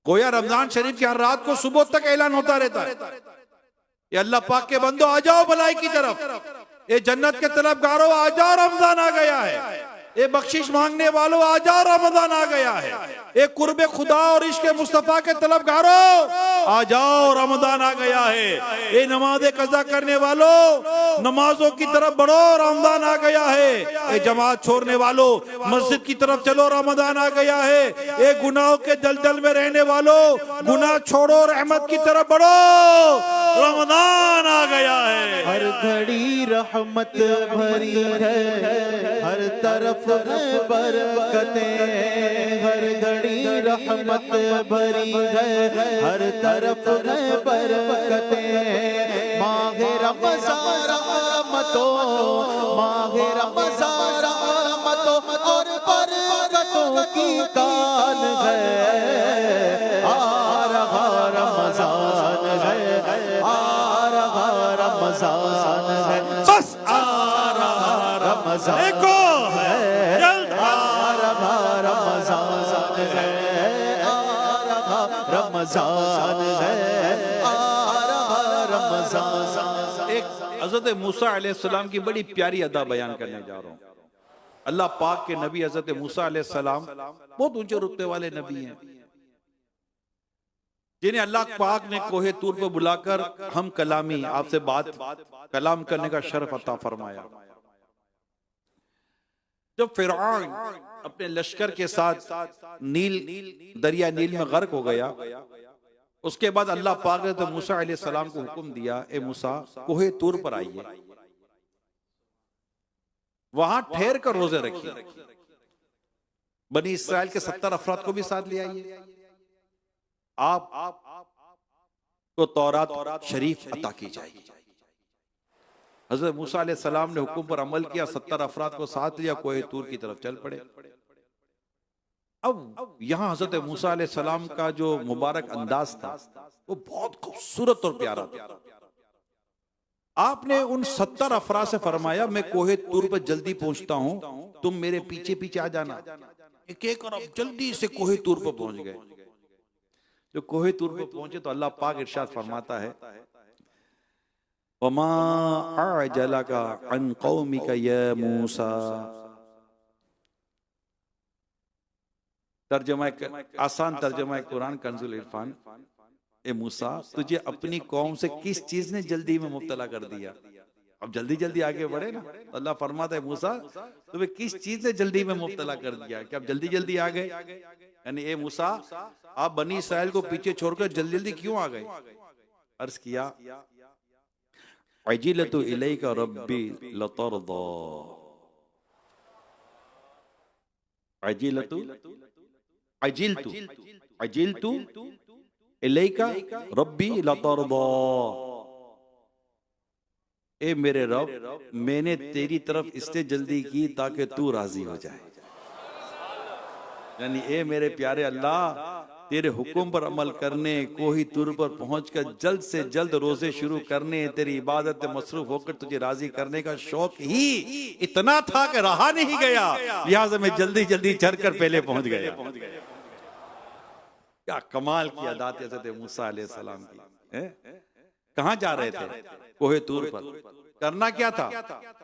गोया रमजान शरीफ की हर रात को सुबह तक ऐलान होता रहता है, ये अल्लाह पाक के बंदो आ जाओ भलाई की तरफ, ये जन्नत के तलबगारों आ जाओ रमजान आ गया है, ये बख्शिश मांगने वालों आ जाओ रमजान आ गया है, ये कुर्बे खुदा और इश्क मुस्तफा के तलबगारों आ जाओ रमजान आ गया है, ये नमाज़े कज़ा करने वालों नमाजों की तरफ बढ़ो रमजान आ गया है, ये जमात छोड़ने वालों मस्जिद की तरफ चलो रमजान आ गया है, ये गुनाहों के दलदल में रहने वालों गुनाह छोड़ो रहमत की तरफ बढ़ो रमजान आ गया है। हर घड़ी रहमत भरी है, हर तरफ बरकतें, हर घड़ी रहमत भरी है, हर तरफ बरकतें, माहे रमज़ान रहमतों, माहे रमज़ान रहमतों और बरकतों की कान है, आ रहा रमज़ान है, आ रहा रमज़ान है। बस रमजान देखो है, जल्द आ रहा रमजान है, आ रहा रमजान है, आ रहा रमजान। एक हजरत मूसा अलैहिस्सलाम की बड़ी प्यारी अदा बयान करने जा रहा हूँ। अल्लाह पाक के नबी हजरत मूसा अलैहिस्सलाम बहुत ऊंचे रुतबे वाले नबी हैं, जिन्हें अल्लाह पाक ने कोहे तूर पर बुलाकर हम कलामी आपसे बात कलाम करने का शर्फ अता फरमाया। जब फिरौन अपने लश्कर के साथ दरिया नील में गर्क हो गया, उसके बाद अल्लाह पाक ने तो मूसा अलैहिस्सलाम को हुक्म दिया, ए मूसा कोहे तूर पर आइए, वहां ठहर कर रोजे रखिए, बनी इस्राएल के 70 अफराद को भी साथ ले आइए, आप को तौरात शरीफ अता की जाएगी। हजरत मूसा अलैहिस्सलाम ने हुक्म पर अमल किया, 70 अफराद को साथ लिया, कोहे तूर की तरफ चल पड़े। अब यहां हजरत मूसा अलैहिस्सलाम का जो मुबारक अंदाज था वो बहुत खूबसूरत और प्यारा था। आपने उन 70 अफराद से फरमाया, मैं कोहे तूर पर जल्दी पहुंचता हूं, तुम मेरे पीछे पीछे आ जाना। एक एक और अब जल्दी से कोहे तूर पर पहुंच गए। जो कोहे तूर पर पहुंचे तो अल्लाह पाक इरशाद फरमाता है, वमा अअजलका अन कौमिका या मूसा। तर्जुमा आसान तर्जुमा कुरान कंजुल इरफान, ए मूसा तुझे अपनी कौम से किस चीज ने जल्दी में मुब्तला कर दिया। अब जल्दी जल्दी आगे बढ़े ना, अल्लाह फरमाता है मूसा तुम्हें किस चीज ने जल्दी में मुब्तला कर दिया कि आप जल्दी जल्दी आ गए। यानी ए मूसा आप बनी इस्राएल को पीछे छोड़कर जल्दी जल्दी क्यों आ गए। अर्ज किया, अजिलतु इलैका रब्बी लतरदा, अजिलतु अजिलतु अजिलतु इलैका रब्बी लतरदा, ए मेरे रब मैंने तेरी तरफ इससे जल्दी की ताकि तू राजी हो जाए। यानी ए मेरे प्यारे अल्लाह तेरे हुक्म पर अमल करने, कोही तूर पर पहुंचकर जल्द से जल्द रोजे शुरू करने, तेरी इबादत में मसरूफ होकर तुझे राजी करने का शौक ही इतना था कि रहा नहीं गया, लिहाजा मैं जल्दी जल्दी चढ़कर पहले पहुंच गया। क्या कमाल की अदा थी हज़रत मूसा अलैहिस्सलाम की। कहां जा रहे थे? कोहे तूर पर। करना क्या था?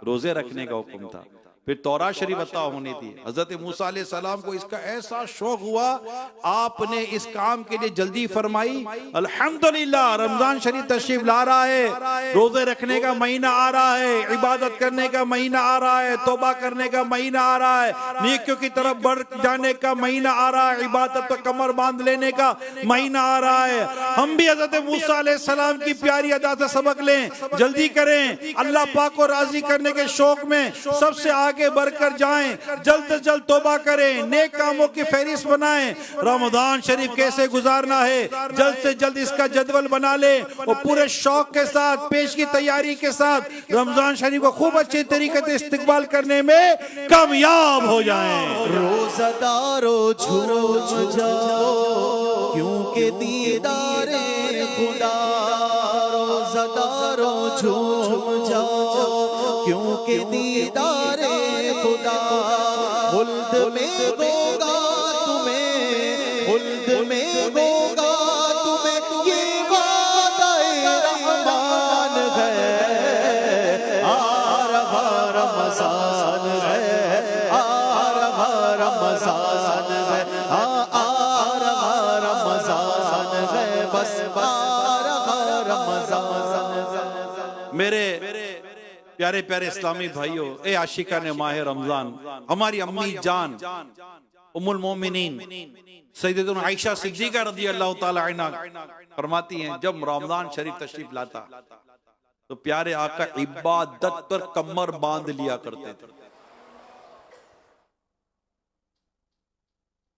रोजे रखने का हुक्म था। फिर तौरात शरीफ अता होनी थी। हजरत मूसा अलैहिस्सलाम को इसका ऐसा शौक हुआ, आपने इस काम के लिए जल्दी फरमाई। अल्हम्दुलिल्लाह रमजान शरीफ तशरीफ ला रहा है, रोजे रखने का महीना आ रहा है, इबादत करने का महीना आ रहा है, तौबा करने का महीना आ रहा है, नेकियों की तरफ बढ़ जाने का महीना आ रहा है, इबादत पर कमर बांध लेने का महीना आ रहा है। हम भी हजरत मूसा अलैहिस्सलाम की प्यारी अदा से सबक लें, जल्दी करें, अल्लाह पाक को राजी करने के शौक में सबसे आगे बढ़कर जाएं, जल्द से जल्द तौबा करें, नेक कामों की फहरिस्त बनाएं। रमजान शरीफ कैसे गुजारना है जल्द से जल्द इसका जदवल बना लें और पूरे शौक के साथ, पेश की तैयारी के साथ रमजान शरीफ को खूब अच्छे तरीके से इस्तिकबाल करने में कामयाब हो जाएं। रोज़ादारों झूम जाओ क्योंकि दीदारे खुदा, रोज़ादारों झूम जाओ क्योंकि दीदारे खुदा। खुल्द में होगा तुम्हें, खुल्द में होगा तुम्हें, ये वादा रहमान है। आ रहा रमज़ान है, आ रहा रमज़ान है, आ रहा रमज़ान है, बस आ रहा रमज़ान है। मेरे प्यारे प्यारे इस्लामी भाइयों, ए आशिका ने माह रमजान, हमारी अम्मी जान उम्मुल मोमिनीन सैयदतुना आयशा सिद्दीका रज़ियल्लाहु ताला अन्हा फरमाती हैं, जब रमजान शरीफ तशरीफ लाता तो प्यारे आका इबादत पर कमर बांध लिया करते थे।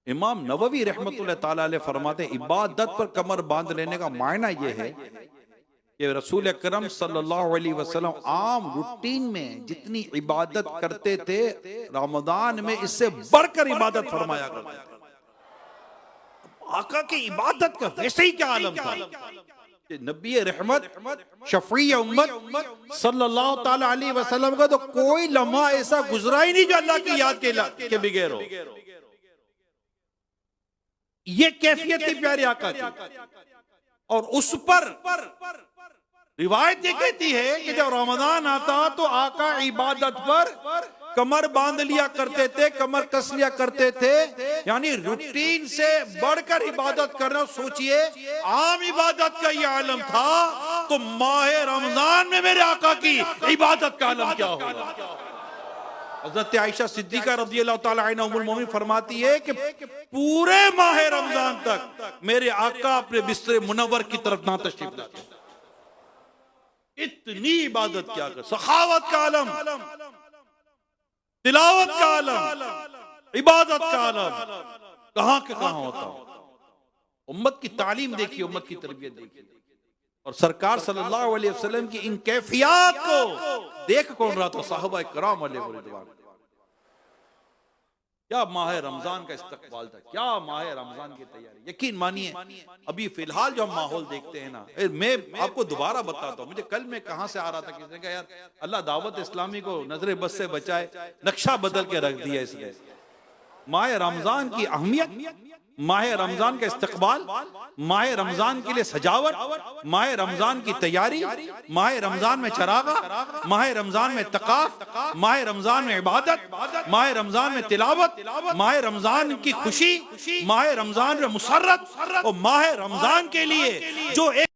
इमाम नववी रहमतुल्लाह ताला अलैह फरमाते हैं, इबादत पर कमर बांध लेने का मायना यह है कि रसूल अकरम सल्लल्लाहु अलैहि वसल्लम आम रूटीन में जितनी इबादत करते थे, रमजान में इससे बढ़कर इबादत फरमाया करते थे। आका की इबादत का वैसे ही क्या आलम था। नबी रहमत शफी उम्मत सल्लल्लाहु ताला अलैहि वसल्लम का तो कोई लम्हा ऐसा गुजरा ही नहीं जो अल्लाह की याद के बगैर हो। ये कैफियत थी प्यारे आका की। और उस पर रिवायत ये कहती है कि जब रमजान आता तो आका इबादत पर कमर बांध लिया करते थे, कमर कस लिया करते थे। यानी रूटीन से बढ़कर इबादत करना, सोचिए आम इबादत का ये आलम था, तो माह रमजान में मेरे आका की इबादत का आलम क्या होगा। हज़रत आयशा सिद्दीका रज़ियल्लाहु ताला अन्हा उम्मुल मोमिनीन फरमाती है कि पूरे माह रमजान तक मेरे आका अपने बिस्तर मुनव्वर की तरफ ना तशरीफ लाते। इतनी इबादत क्या कर, सखावत का आलम, तिलावत का आलम, इबादत का आलम कहां के कहां होता। उम्मत की तालीम देखिए, उम्मत की तरबियत देखिए। और सरकार सल्लल्लाहु अलैहि वसल्लम की इन कैफियत को देख कौन रहा था? साहबा किराम अलैहिम रिदवान। क्या माह रमजान का इस्तकबाल था, क्या माह रमजान की तैयारी। यकीन मानिए अभी फिलहाल जो हम माहौल देखते हैं ना, मैं आपको दोबारा बताता हूँ। मुझे कल मैं कहां से आ रहा था, किसी ने कहा यार अल्लाह दावत इस्लामी को नजरे बस से बचाए, नक्शा बदल के रख दिया इसने। माह रमजान की अहमियत, माह रमजान का इस्तकबाल, माह रमजान के लिए सजावट, माह रमजान की तैयारी, माह रमजान में चरागा, माह रमजान में तकाफ, माह रमजान में इबादत, माह रमजान में तिलावत, माह रमजान की खुशी, माह रमजान में मुसर्रत, और माह रमजान के लिए जो एक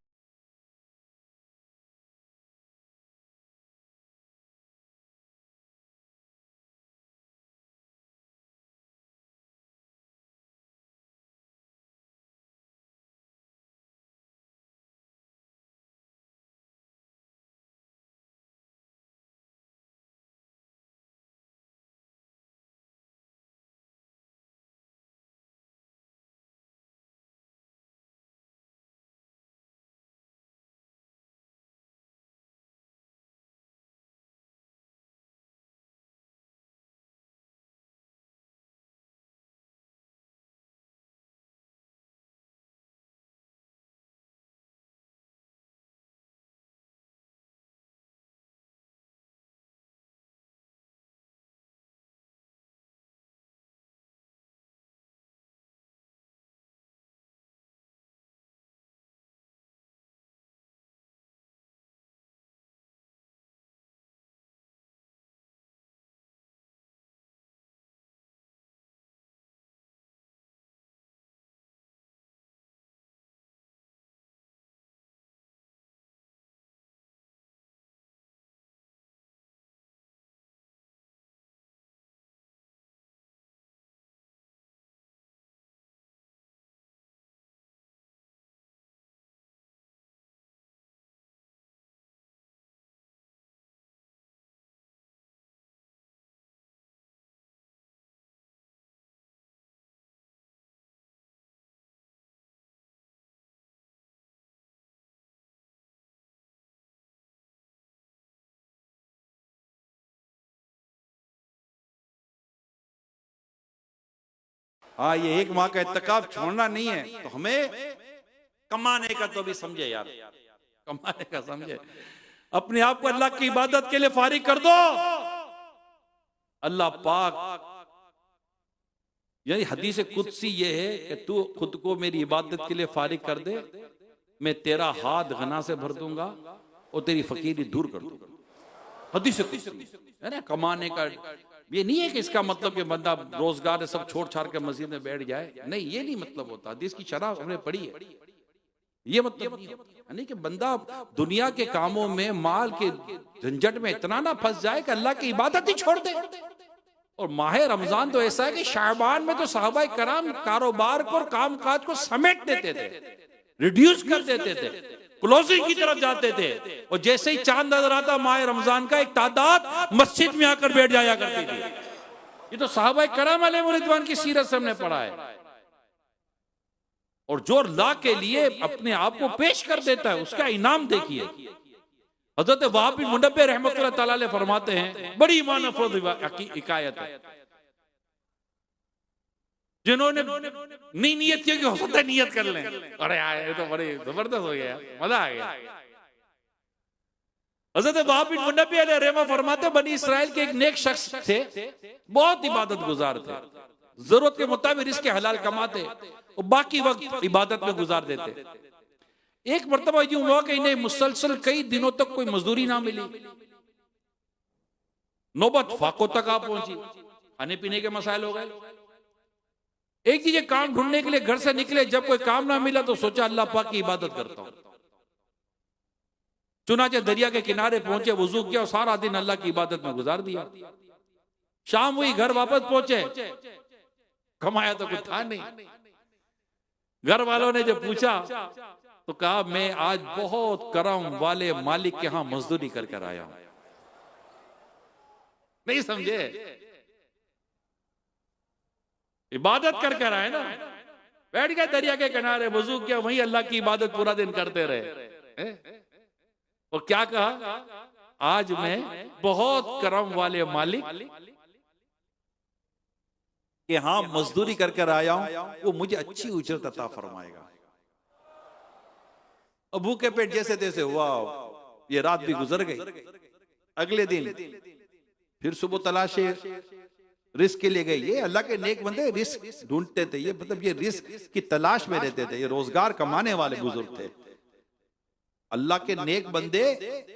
हाँ, ये एक माह का इत्तिकाफ छोड़ना नहीं है, तो हमें कमाने का तो भी समझे यार, कमाने का समझे। अपने आप को अल्लाह की इबादत के लिए फारिग कर दो। अल्लाह पाक, यानी हदीस कुदसी ये है कि तू खुद को मेरी इबादत के लिए फारिग कर दे, मैं तेरा हाथ गना से भर दूंगा और तेरी फकीरी दूर कर दूंगा। हदीस कुदसी है ना। कमाने का ये नहीं है कि इसका मतलब कि बंदा रोजगार सब छोड़ छाड़ के मस्जिद में बैठ जाए, नहीं, ये नहीं मतलब होता। हदीस की शरह हमने पढ़ी है, ये मतलब नहीं होता। यानी कि बंदा दुनिया के कामों में, माल के झंझट में इतना ना फंस जाए कि अल्लाह की इबादत ही छोड़ दे। और माह रमजान तो ऐसा है कि शाबान में तो सहाबा कराम कारोबार को और काम काज को समेट देते थे, रिड्यूस कर देते थे, क्लोजिंग की तरफ जाते थे। और जैसे ही चांद नजर आता माह रमजान का, एक तादाद मस्जिद में आकर बैठ जाया करती थी। ये तो सहाबा कराम अलैहिम रिदवान की सीरत से हमने पढ़ा है। और जो अल्लाह के लिए अपने आप को पेश कर देता है, उसका इनाम देखिए। हजरत वहाब बिन मुनब्बिह रहमतुल्लाह तआला अलैह फरमाते हैं, बड़ी ईमान अफरोज हिकायत है। जिन्होंने नहीं नियत किया कि हो सकता है नियत कर लें, अरे यार ये तो बड़े जबरदस्त हो गया, मजा आ गया। हज़रत वहाब बिन मुनब्बी अलैहिर्रहमा फरमाते बनी इस्राइल के एक नेक शख्स थे, बहुत इबादत गुजार थे, जरूरत के मुताबिक रिज़्क़ हलाल कमाते और बाकी वक्त इबादत में गुजार देते। एक मर्तबा यूं हुआ कि इन्हें मुसलसल कई दिनों तक कोई मजदूरी ना मिली। नौबत फाकों तक आ पहुंची, खाने पीने के मसाइल हो गए। एक दिन ये काम ढूंढने के लिए घर से निकले, जब कोई काम ना मिला तो सोचा अल्लाह पाक की इबादत करता हूं। चुनाचे दरिया के किनारे पहुंचे, वुजू किया और सारा दिन अल्लाह की इबादत में गुजार दिया। शाम हुई, घर वापस पहुंचे, कमाया तो कुछ था नहीं। घर वालों ने जब पूछा तो कहा मैं आज बहुत करम वाले मालिक के यहां मजदूरी कर कर आया हूं। नहीं समझे, इबादत कर कर आए ना, बैठ गए दरिया के किनारे, वुजू किया, वहीं अल्लाह की इबादत पूरा दिन करते रहे। और क्या कहा, आज मैं बहुत करम वाले मालिक कि हाँ मजदूरी कर कर आया हूं, वो मुझे अच्छी उजरत अता फरमाएगा। अब भूखे पेट जैसे तैसे हुआ, ये रात भी गुजर गई। अगले दिन फिर सुबह तलाशे रिस्क के लिए गए। ये अल्लाह के नेक बंदे रिस्क ढूंढते थे, ये मतलब ये रिस्क की तलाश में रहते थे, ये रोजगार कमाने वाले बुजुर्ग थे। अल्लाह के नेक बंदे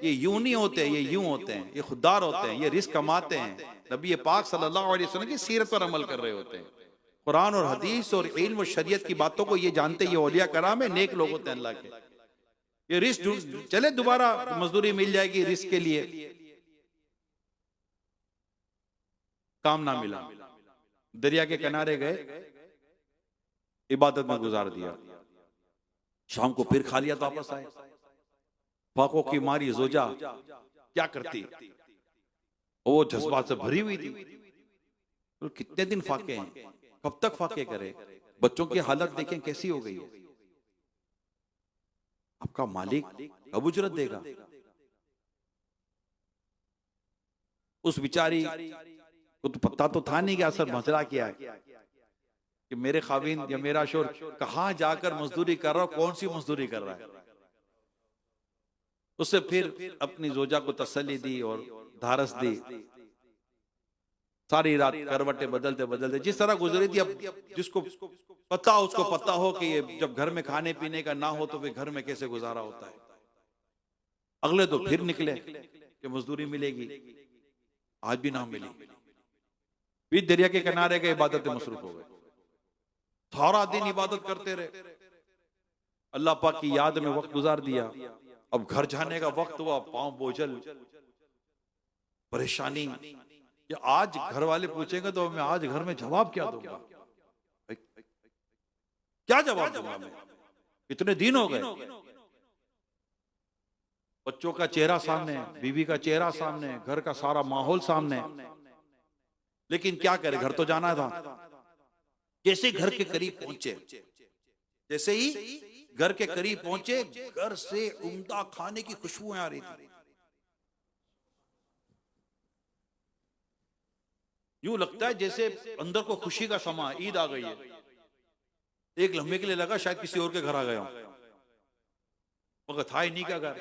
ये यूं नहीं होते, ये यूं होते हैं, ये खुददार होते हैं, ये रिस्क कमाते हैं। नबी पाक सल्लल्लाहु अलैहि वसल्लम की सीरत पर अमल कर रहे होते हैं, कुरान और हदीस और इल्म और शरीयत की बातों को ये जानते, ये औलिया कराम है, नेक लोग होते हैं अल्लाह के। ये रिस्क चले दोबारा मजदूरी मिल जाएगी, रिस्क के लिए काम ना मिला, दरिया के किनारे गए, इबादत में गुजार दिया। शाम को फिर खा लिया तो वापस आए। फाकों की मारी जोजा क्या करती, वो जज्बात से भरी हुई थी। तो कितने दिन फाके हैं, कब तक फाके करे। बच्चों की हालत देखें कैसी हो गई है। आपका मालिक कब उजरत देगा। उस बिचारी को तो पता तो था नहीं कि असर मसला क्या है, कि मेरे खाविन या मेरा शोर कहां जाकर मजदूरी कर रहा, कौन सी मजदूरी कर रहा है। उससे फिर अपनी जोजा को तसल्ली दी और धारस दी। सारी रात करवटें बदलते बदलते जिस तरह गुजरी थी, अब जिसको पता हो उसको पता हो कि ये जब घर में खाने पीने का ना हो तो फिर घर में कैसे गुजारा होता है। अगले तो फिर निकले कि मजदूरी मिलेगी, आज भी ना मिली। फिर दरिया के किनारे के इबादत में मसरूफ हो गए, सारा दिन इबादत करते रहे, अल्लाह पाक की याद में वक्त गुजार दिया। अब घर जाने का वक्त हुआ, पांव बोझल, परेशानी। या आज घर वाले पूछेंगे तो मैं आज घर में जवाब क्या दूंगा, क्या जवाब दूंगा मैं, इतने दिन हो गए। बच्चों का चेहरा सामने, बीवी का चेहरा सामने, घर का सारा माहौल सामने, लेकिन क्या करे, घर तो जाना था। जैसे घर के करीब पहुंचे, जैसे ही घर के करीब पहुंचे, घर से उम्दा खाने की खुशबुएं आ रही थी। यूं लगता है जैसे अंदर को खुशी का समा, ईद आ गई है। एक लम्हे के लिए लगा शायद किसी और के घर आ गया हूं, मगर था ही नहीं का घर।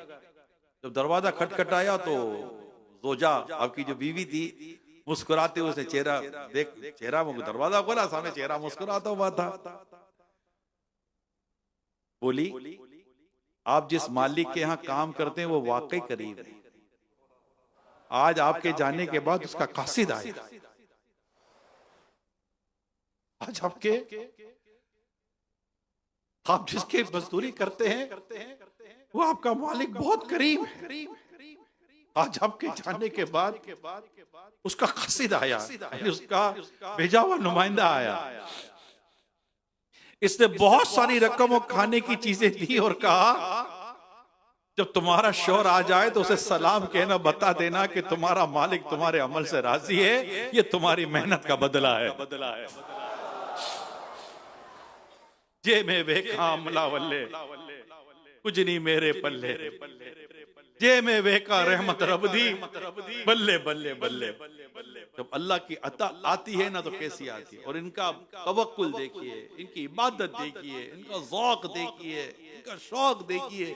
जब दरवाजा खटखटाया तो जोजा, आपकी जो बीवी थी, मुस्कुराते उसने चेहरा देख, चेहरा दरवाजा खोला, सामने चेहरा मुस्कुराता हुआ था। बोली, आप जिस मालिक के यहाँ काम करते हैं वो वाकई करीब है। आज आपके जाने के बाद उसका कासिद आया। आज आप जिसके मजदूरी करते हैं वो आपका मालिक बहुत करीब है। आज आपके जाने के बाद उसका कासिद आया, उसका भेजा हुआ नुमाइंदा आया। इसने बहुत सारी रकम और खाने की चीजें दी और कहा, जब तुम्हारा शौहर आ जाए तो उसे सलाम कहना, बता देना कि तुम्हारा मालिक तुम्हारे अमल से राजी है, ये तुम्हारी मेहनत का बदला है। जे में वेखा अमला वल्ले, कुछ नहीं मेरे पल्ले, जे में वेखा रहमत रब दी, बल्ले बल्ले बल्ले। जब अल्लाह की अता आती है ना तो कैसी आती है। और इनका तवक्कुल देखिए, इनकी इबादत देखिए, इनका ज़ौक़ देखिए, इनका शौक देखिए,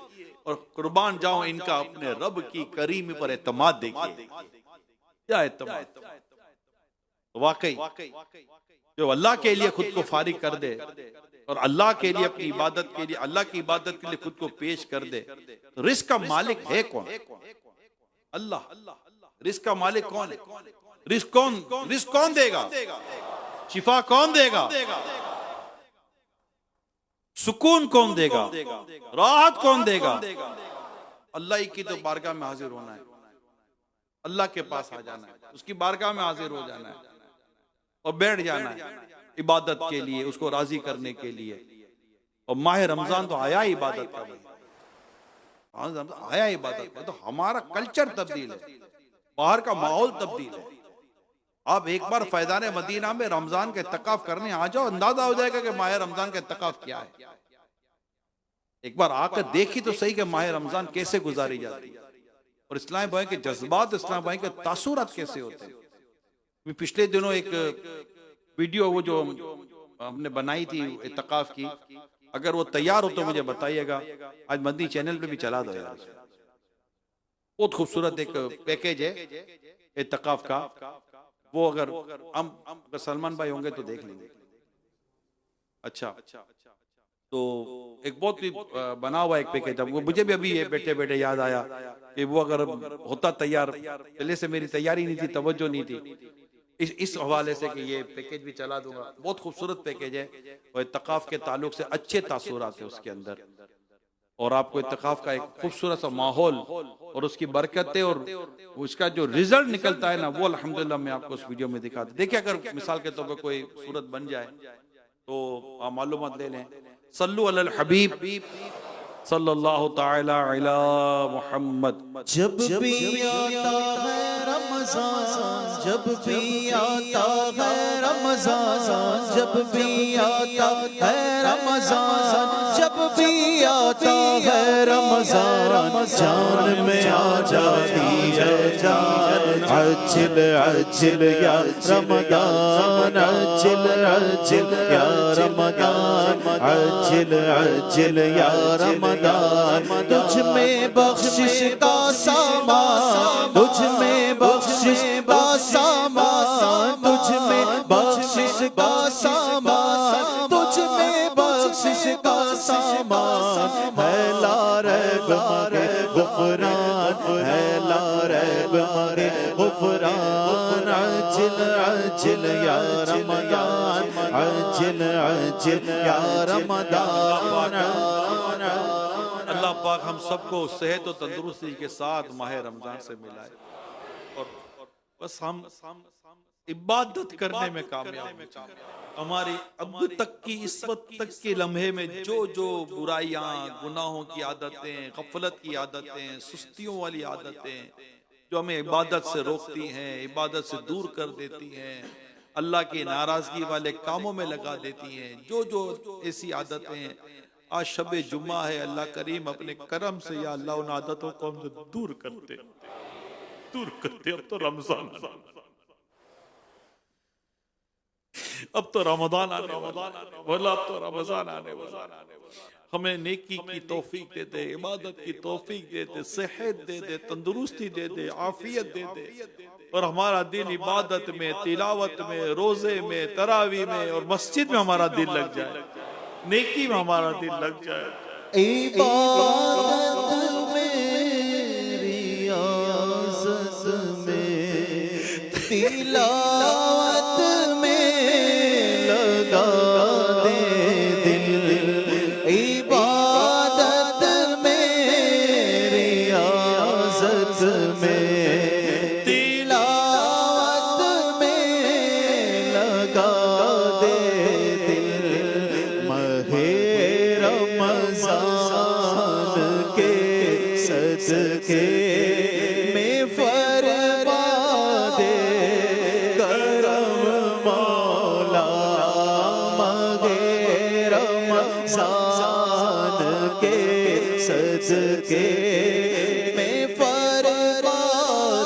और कुर्बान जाऊं इनका अपने रब की करीमी पर एतमाद देखिए। क्या एतमाद! वाकई जो अल्लाह के लिए खुद को फारिग कर दे और अल्लाह के लिए अपनी इबादत के लिए, अल्लाह की इबादत के लिए खुद को पेश कर दे, तो रिस्क का मालिक है कौन? अल्लाह। रिस्क का मालिक कौन है? रिस्क कौन देगा? शिफा कौन देगा? सुकून कौन देगा? राहत कौन देगा? अल्लाह ही की तो बारगाह में हाजिर होना है, अल्लाह के पास आ जाना है, उसकी बारगाह में हाजिर हो जाना है और बैठ जाना है इबादत के लिए, उसको राजी करने के लिए। और माह रमजान तो आया इबादत का, आया इबादत का। तो हमारा कल्चर तब्दील है, बाहर का माहौल तब्दील है। आप एक बार फैज़ान मदीना में रमजान के इत्तिकाफ करने आ जाओ, अंदाजा हो जाएगा कि माह रमजान का इत्तिकाफ क्या है। एक बार आकर देखी तो सही कि माह रमजान कैसे गुजारी जाती है और इस्लाम भाई के जज्बात, इस्लाम भाई के तासुरात कैसे होते हैं। पिछले दिनों एक वीडियो वो जो हमने बनाई थी इत्तिकाफ की, अगर वो तैयार हो तो मुझे बताइएगा, आज मदनी चैनल पे भी चला दो यार। बहुत खूबसूरत एक पैकेज है इत्तिकाफ का, वो अगर सलमान भाई होंगे तो देख लेंगे। अच्छा, तो एक बहुत ही बना हुआ एक पैकेज था, वो मुझे भी अभी ये बैठे बैठे याद आया कि वो अगर होता तैयार, पहले से मेरी तैयारी नहीं थी, तवज्जो नहीं थी, इस हवाले से कि ये पैकेज भी चला दूंगा। बहुत खूबसूरत पैकेज है और इत्तिकाफ के ताल्लुक से अच्छे तासुरात है उसके अंदर, और आपको इत्तिकाफ का एक खूबसूरत सा माहौल और उसकी बरकतें और उसका जो रिजल्ट निकलता है ना, वो अल्हम्दुलिल्लाह मैं आपको उस वीडियो में दिखाता। देखिए, अगर मिसाल के तौर पर कोई सूरत बन जाए तो आप मालूमात ले लें। सल्लु अलल हबीब सल्लल्लाहु ताला अला मुहम्मद। जब भी आता है रमजान, जब भी आता है रमजान, जब भी आता है रमजान, जब भी आता है रमजान, जान में आ जाती है जान। अज्जिल अज्जिल या रमजान, अज्जिल अज्जिल या रमजान, अज्जिल अज्जिल या रमजान। तुझ में बख्शिश का सामान, तुझ में बख्शिश का सामान, तुझ में बख्शिश का सामान, तुझ में बख्शिश का सामान है। ला रैब मगे गुफरान है, ला रैब मगे गुफरान। अज्जिल अज्जिल या रमजान, अज्जिल अज्जिल या रमजान। अल्लाह पाक हम सबको सेहत और तंदुरुस्ती के साथ माह रमजान से मिलाए और बस हम इबादत करने में कामयाब हो। हमारी अब तक की, इस वक्त तक के लम्हे में जो जो बुराइयां, गुनाहों की आदतें, गफलत की आदतें, सुस्तियों वाली आदतें जो हमें इबादत से रोकती हैं, इबादत से दूर कर देती हैं, अल्लाह की नाराजगी वाले कामों में लगा देती हैं, जो जो ऐसी आदतें, आज शबे जुम्मा है, अल्लाह करीम अपने करम से या अल्लाह उन आदतों को हमसे दूर करते। अब तो रमजान, अब तो रमजान आने वाला, बोला अब तो रमजान आने वाला। हमें नेकी की तौफीक दे दे, इबादत की तौफीक दे दे, सेहत दे दे, तंदुरुस्ती दे दे, आफियत दे दे, और हमारा दिल इबादत में, तिलावत में, रोजे में, तरावी में और मस्जिद में हमारा दिल लग जाए, नेकी में हमारा दिल लग जाए। इबादत में, रियाज़त में, तिलावत में लगा दे दिल। इबादत में, रियाज़त में, तिलावत में लगा दे दिल। रमज़ान के सदके में फरमा दे करम मौला। मगे रमज़ान के सदके में फरमा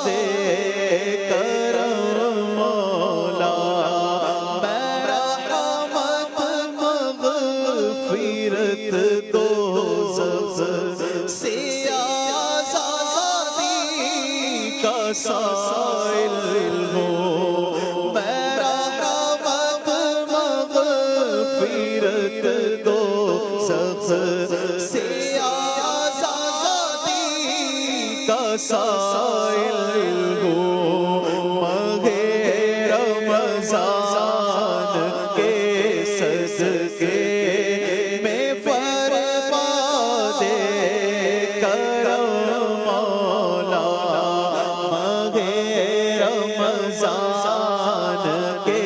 दे करम मौला। से आज़ादी का साइल हो, मैं रहमत मग़फ़िरत दो ज़ख़ से आज़ादी का साइल हो, माहे रमज़ान के सदके में फरमादे करम मौला, माहे रमज़ान के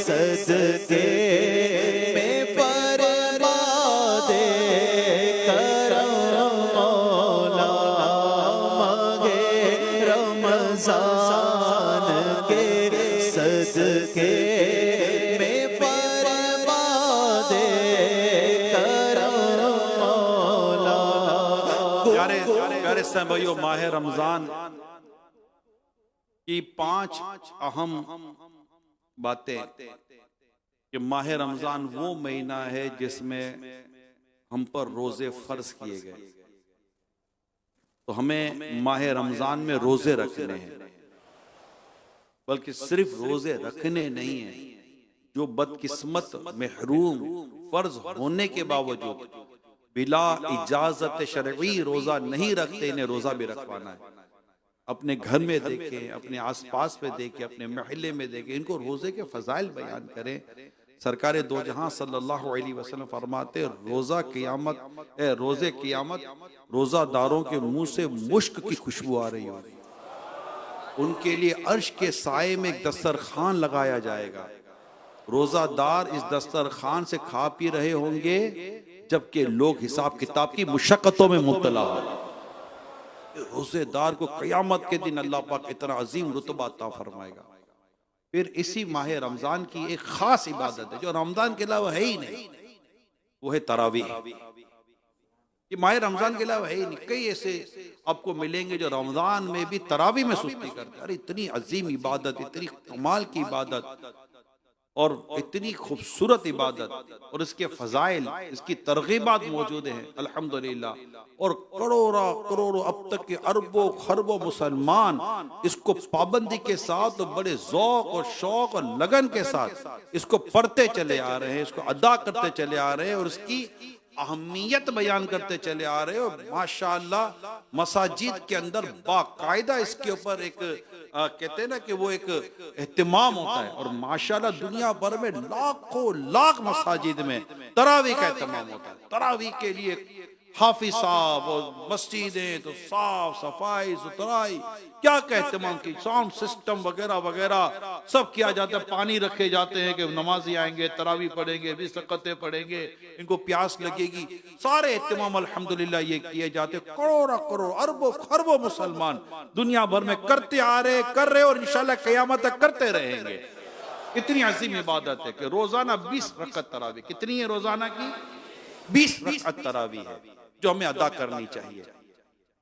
सदके में फरमादे करम मौला, माहे रमज़ान के सदके में फरमादे करम मौला। प्यारे प्यारे भाइयों, माह रमजान की 5 अहम बातें कि माह रमजान वो महीना है जिसमें हम पर रोजे फर्ज किए गए। तो हमें माह रमजान में रोजे रखने हैं, बल्कि सिर्फ रोजे रखने नहीं है। जो बदकिस्मत महरूम फर्ज होने के बावजूद बिला इजाजत शरई रोजा नहीं रखते, इन्हें रोजा भी रखवाना है। अपने घर में देखें, अपने आसपास में देखें, अपने महल्ले में देखें, इनको रोजे के फजाइल बयान करें। सरकार दो जहां सल्लल्लाहु अलैहि वसल्लम फरमाते, रोजे क़ियामत रोजादारों के मुंह से मुश्क की खुशबू आ रही होगी। उनके लिए अर्श के साए में एक दस्तरखान लगाया जाएगा। रोजादार इस दस्तरखान से खा पी रहे होंगे, जबकि लोग हिसाब किताब की मुशक्कतों में मुब्तला हो। रोजेदार को क़यामत के दिन अल्लाह पाक इतना अजीम रुतबा अता फरमाएगा। फिर इसी माह रमजान की एक खास इबादत है जो रमजान के अलावा है ही नहीं, वो है तरावीह। ये माह रमजान के अलावा है ही नहीं। कई ऐसे आपको मिलेंगे जो रमजान में भी तरावी में सुस्ती करते हैं। अरे इतनी अजीम इबादत, इतनी कमाल की इबादत और इतनी खूबसूरत इबादत और इसके फजाइल, इसकी तरगीबात मौजूद हैं अल्हम्दुलिल्लाह। और करोड़ों अब तक के अरबों खरबों मुसलमान इसको पाबंदी के साथ और बड़े ज़ौक़ और शौक़ और लगन के साथ इसको पढ़ते चले आ रहे हैं, इसको अदा करते चले आ रहे हैं और इसकी अहमियत बयान करते चले आ रहे हो। माशाअल्लाह मसाजिद के अंदर बाकायदा इसके ऊपर एक कहते हैं ना कि वो एक एहतिमाम होता है। और माशाअल्लाह दुनिया भर में लाखों लाख मसाजिद में तरावी का एहतिमाम होता है। तरावी के लिए हाफिज साहब और मस्जिदें तो साफ सफाई सुथराई क्या कहते हैं की साउंड सिस्टम वगैरह वगैरह सब किया जाता है। पानी रखे जाते हैं कि नमाजी आएंगे, तरावी पढ़ेंगे, 20 रकातें पढ़ेंगे, इनको प्यास लगेगी। सारे एहतिमाम अल्हम्दुलिल्लाह ये किए जाते। करोड़ों अरबों खरबों मुसलमान दुनिया भर में करते आ रहे, कर रहे और इंशाल्लाह क़यामत तक करते रहेंगे। इतनी अजीम इबादत है कि रोजाना 20 रकात तरावी। कितनी है रोजाना की? 20 रकात तरावी है जो हमें अदा करनी चाहिए।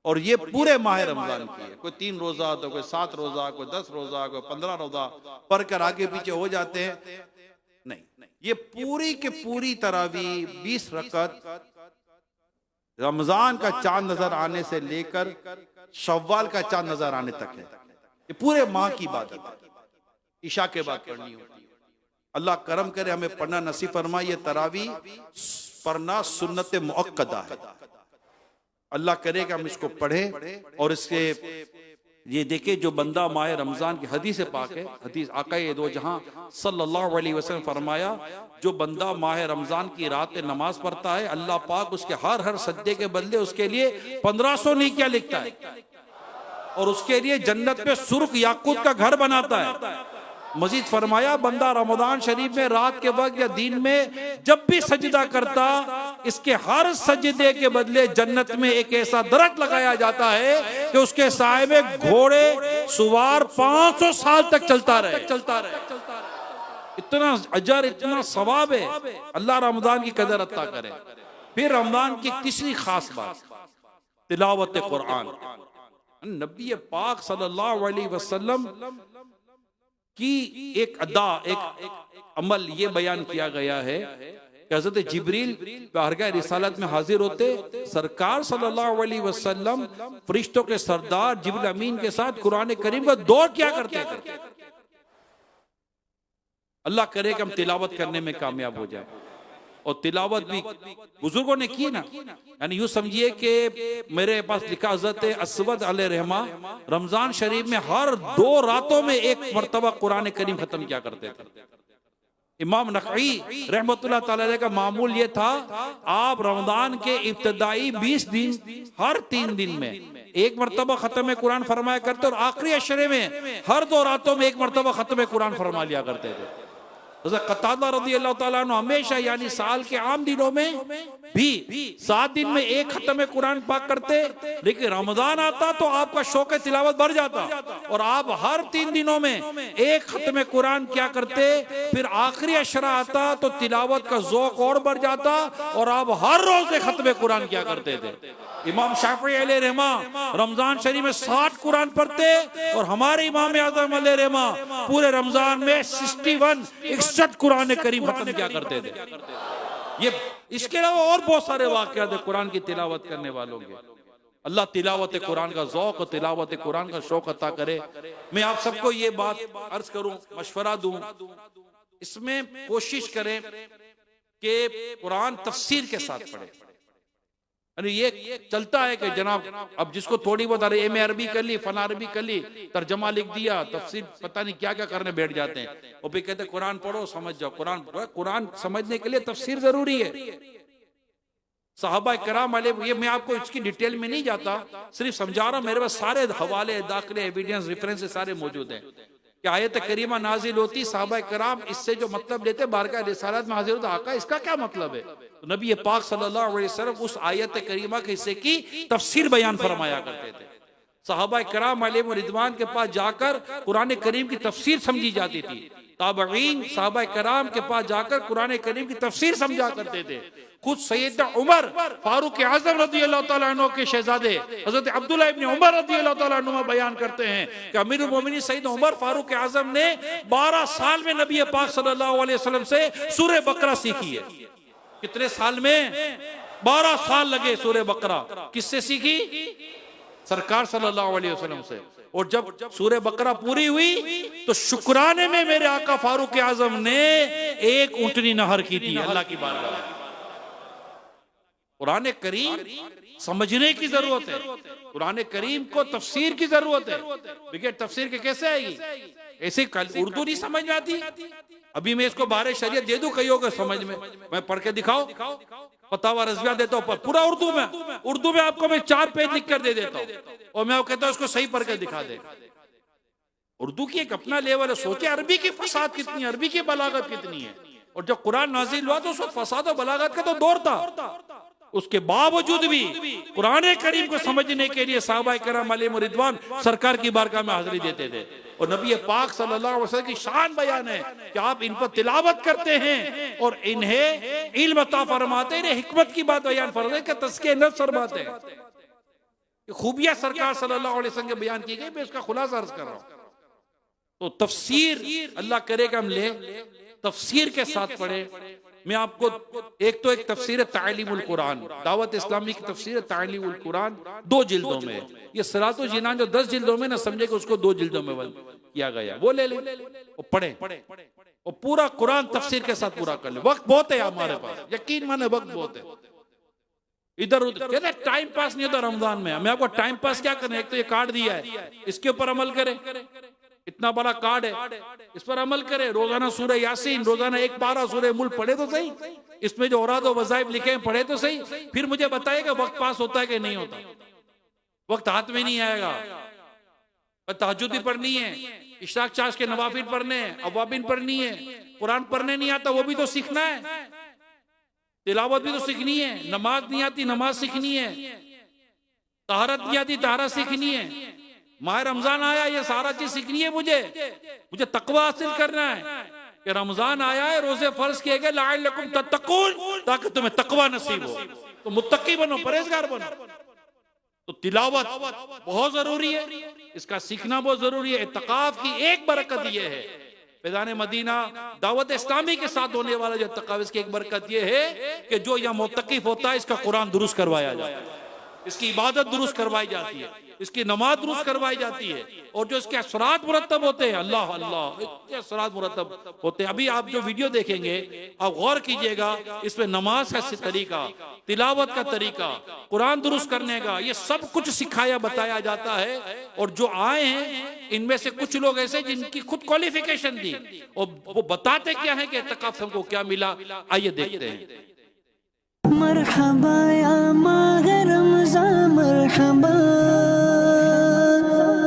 और ये पूरे माह रमजान की है। कोई 3 रोजा तो कोई 7 रोजा, कोई 10 रोजा, कोई 15 रोजा पढ़कर आगे पीछे हो जाते हैं। नहीं, ये पूरी के पूरी तरावी 20 रकात रमजान का चांद नजर आने से लेकर शव्वाल का चांद नजर आने तक है। ये पूरे माह की इबादत है। इशा के बाद पढ़नी होती है। अल्लाह करम करे हमें पढ़ना नसीब फरमाए। ये तरावी पढ़ना सुन्नत मुअक्कदा है। अल्लाह करे कि हम इसको पढ़ें और इसके ये देखे जो बंदा माह रमजान की हदीस पाक है, हदीस आकाए दो जहां सल्लल्लाहु अलैहि वसल्लम फरमाया, जो बंदा माह रमजान की रात में नमाज पढ़ता है अल्लाह पाक उसके हर सज्जे के बदले उसके लिए 1500 नेकियां लिखता है और उसके लिए जन्नत में सुर्ख याकूत का घर बनाता है। मजीद फरमाया, बंदा रमजान शरीफ में रात के वक्त या दिन में जब भी सजदा करता, इसके हर सजदे के बदले जन्नत में एक ऐसा दरख्त लगाया जाता है कि उसके साए में घोड़े सुवार 500 साल तक चलता रहे। इतना अजर, इतना सवाब है। अल्लाह रमजान की कदर अता करे। फिर रमजान की तीसरी खास बात तिलावत कुरान। नबी पाक सल्लल्लाहु अलैहि वसल्लम की एक अदा, एक अमल ये बयान किया गया है कि हजरत जिब्रील बारगाह रिसालत में हाजिर होते, सरकार सल्लल्लाहु अलैहि वसल्लम फरिश्तों के सरदार जिब्रील अमीन के साथ कुरान करीम का दौर क्या करते थे। अल्लाह करे कि हम तिलावत करने में कामयाब हो जाए। और तिलावत भी बुजुर्गों ने की ना, यानी यूं समझिए कि मेरे पास लिखा हजरत असवद अलैहिर्रहमा रमजान शरीफ में हर 2 रातों में एक मरतबा कुरान करीम खत्म किया करते थे। इमाम नकवी रहमतुल्लाह ताला अलैह का मामूल ये था, आप रमजान के इब्तदाई 20 दिन हर 3 दिन में एक मरतबा खत्म कुरान फरमाया करते, और आखिरी अशरे में हर 2 रातों में एक मरतबा खत्म कुरान फरमा लिया करते थे। कतादा रज़ियल्लाहु ताला अन्हु हमेशा यानी साल के आम दिनों में भी 7 दिन में एक खत्म कुरान पाक करते, लेकिन रमजान आता तो आपका शौक तिलावत बढ़ जाता और आप हर 3 दिनों में एक खत्म कुरान क्या करते। फिर आखिरी अशरा आता तो तिलावत का ज़ौक़ और बढ़ जाता और आप हर रोज खत्म कुरान क्या करते थे। इमाम शाफी अलैहिर्रहमा रमजान शरीफ में 60 कुरान पढ़ते और हमारे इमाम आज़म अलैहिर्रहमा पूरे रमजान में 61 कुरान करीम खत्म क्या करते थे। ये इसके अलावा और बहुत सारे वाक़यात है कुरान की तिलावत करने वालों के। अल्लाह तिलावत कुरान का ज़ौक़ और तिलावत कुरान का शौक़ अता करे। मैं आप सबको ये बात अर्ज करूं, मशवरा दूं, इसमें कोशिश करें कि कुरान तफसीर के साथ पढ़े। अरे ये चलता है कि जनाब अब जिसको थोड़ी बहुत अरे एम अरबी कर ली, फला अरबी कर ली, तर्जमा लिख दिया, तफसीर पता नहीं क्या क्या करने बैठ जाते हैं और फिर कहते कुरान पढ़ो समझ जाओ। कुरान समझने के लिए तफसीर जरूरी है। सहाबा कराम अलैहिम, ये मैं आपको इसकी डिटेल में नहीं जाता, सिर्फ समझा रहा हूं। मेरे पास सारे हवाले, दाखिले, एविडेंस, रेफरेंस सारे मौजूद हैं कि आयत करीमा नाजिल होती, सहाबा कराम इससे जो मतलब लेते बारगाह रिसालत में हाजिर होता, आका इसका क्या मतलब है। तो नबी पाक सल्लल्लाहु अलैहि वसल्लम उस आयत करीमा के हिस्से की तफसीर बयान फरमाया करते थे। सहाबा कराम अलैहिम रिदवान के पास जाकर कुरान करीम की तफसीर समझी जाती थी। ताबईन सहाबा कराम के पास जाकर कुरान करीम की तफसीर समझा करते थे। खुद सैयदना उमर फारूक आजम रज़ियल्लाहु ताला अन्हु के शहजादे हजरत अब्दुल्लाह इब्न उमर रज़ियल्लाहु ताला अन्हु बयान करते हैं कि अमीरुल मोमिनीन सैयदना उमर फारूक आजम ने 12 साल में नबी पाक सल्लल्लाहु अलैहि वसल्लम से सूरह बकरा सीखी है। कितने साल में? 12 साल लगे सूरह बकरा। किससे सीखी? सरकार सल्लल्लाहु अलैहि वसल्लम से। और जब सूरह बकरा पूरी हुई तो शुक्राने में मेरे आका फारूक आजम ने एक ऊंटनी नहर की थी अल्लाह की बारगाह में। कुरान करीम समझने की जरूरत है, कुरान करीम को तफसीर की जरूरत है। बगैर तफसीर के कैसे आएगी? ऐसे उर्दू नहीं समझ में आती। अभी मैं इसको बारे शरीयत दे दूं कहीं होगा समझ में, मैं पढ़ के दिखाओ, फतावा रज़विया देता हूँ पूरा उर्दू में आपको मैं 4 पेज लिख कर दे देता हूँ और मैं कहता हूँ उसको सही पढ़ के दिखा दे। उर्दू की एक अपना लेवल है। सोचे अरबी की फसाद कितनी है, अरबी की बलागत कितनी है। और जब कुरान नाजिल हुआ तो उस वक्त फसाद और बलागत का तो दौर था। उसके बावजूद भी कुरान करीम को समझने के लिए सहाबा किराम अलैहिम रिदवान सरकार की बारगाह में हाजिरी देते थे। और नबी पाक सल्लल्लाहु अलैहि वसल्लम की शान बयान है कि आप इन पर तिलावत करते हैं और इन्हें इल्म अता फरमाते हैं, हिकमत की बात बयान फरमाते हैं, तज़किया नफ्स फरमाते हैं। खूबियां सरकार सल्लल्लाहु अलैहि वसल्लम के बयान की गई, मैं इसका खुलासा अर्ज कर रहा हूं। तो तफसीर अल्लाह करे कि हम ले तफसीर के साथ पढ़े। मैं आपको एक तफसीर तालीमुल कुरान, दावत इस्लामी की तफसीर तालीमुल कुरान 2 जिल्दों में, ये सिरातुल जिनान जो 10 जिल्दों में ना समझे कि उसको 2 जिल्दों में किया गया, वो ले और पढ़े और पूरा कुरान तफसीर के साथ पूरा कर ले। वक्त बहुत है हमारे पास, यकीन माने वक्त बहुत है। इधर उधर टाइम पास नहीं होता रमजान में। मैं आपको टाइम पास क्या करना है, एक तो ये कार्ड दिया है, इसके ऊपर अमल करें। इतना बड़ा कार्ड है, इस पर अमल करें। रोजाना सूरह यासीन, रोजाना 1 पारा सूरह मुल्क पढ़े तो सही। इसमें जो औराद और वज़ाइफ लिखे हैं पढ़े तो सही। फिर मुझे बताइएगा वक्त पास होता है कि नहीं होता। वक्त हाथ में नहीं आएगा। तहज्जुद भी पढ़नी है, इशराक चाश के नवाफिल पढ़ने हैं, अवाबिन पढ़नी है। कुरान पढ़ने नहीं आता वो भी तो सीखना है। तिलावत भी तो सीखनी है। नमाज नहीं आती, नमाज सीखनी है। तहारत नहीं आती, तहारत सीखनी है। माह रमजान आया, ये सारा चीज सीखनी है। मुझे तकवा हासिल करना है कि रमजान आया है, रोजे फर्ज किए गए लअल्लकुम तत्तकून, ताकि तुम्हें तकवा नसीब हो, तो मुत्तकी बनो, परहेजगार बनो। तो तिलावत बहुत जरूरी है, इसका सीखना बहुत जरूरी है। इत्तिकाफ की एक बरकत यह है फैज़ान मदीना दावत इस्लामी के साथ होने वाला जो इत्तिकाफ, इसकी एक बरकत ये है कि जो यहाँ मुत्तकिफ होता है इसका कुरान दुरुस्त करवाया जाता है, इसकी इबादत दुरुस्त करवाई जाती है, इसकी नमाज दुरुस्त करवाई जाती है, और जो इसके असरात मुरतब होते हैं, अल्लाह अल्लाह इतने असरात मुरतब होते हैं। अभी आप जो वीडियो देखेंगे आप गौर कीजिएगा, इसमें नमाज का तरीका, तिलावत का तरीका, कुरान दुरुस्त करने का, ये सब कुछ सिखाया बताया जाता है। और जो आए हैं इनमें से कुछ लोग ऐसे जिनकी खुद क्वालिफिकेशन थी, और वो बताते क्या है कि इत्तिकाफ हमको क्या मिला, आइए देखते हैं। मरहबा या माह रमज़ान मरहबा,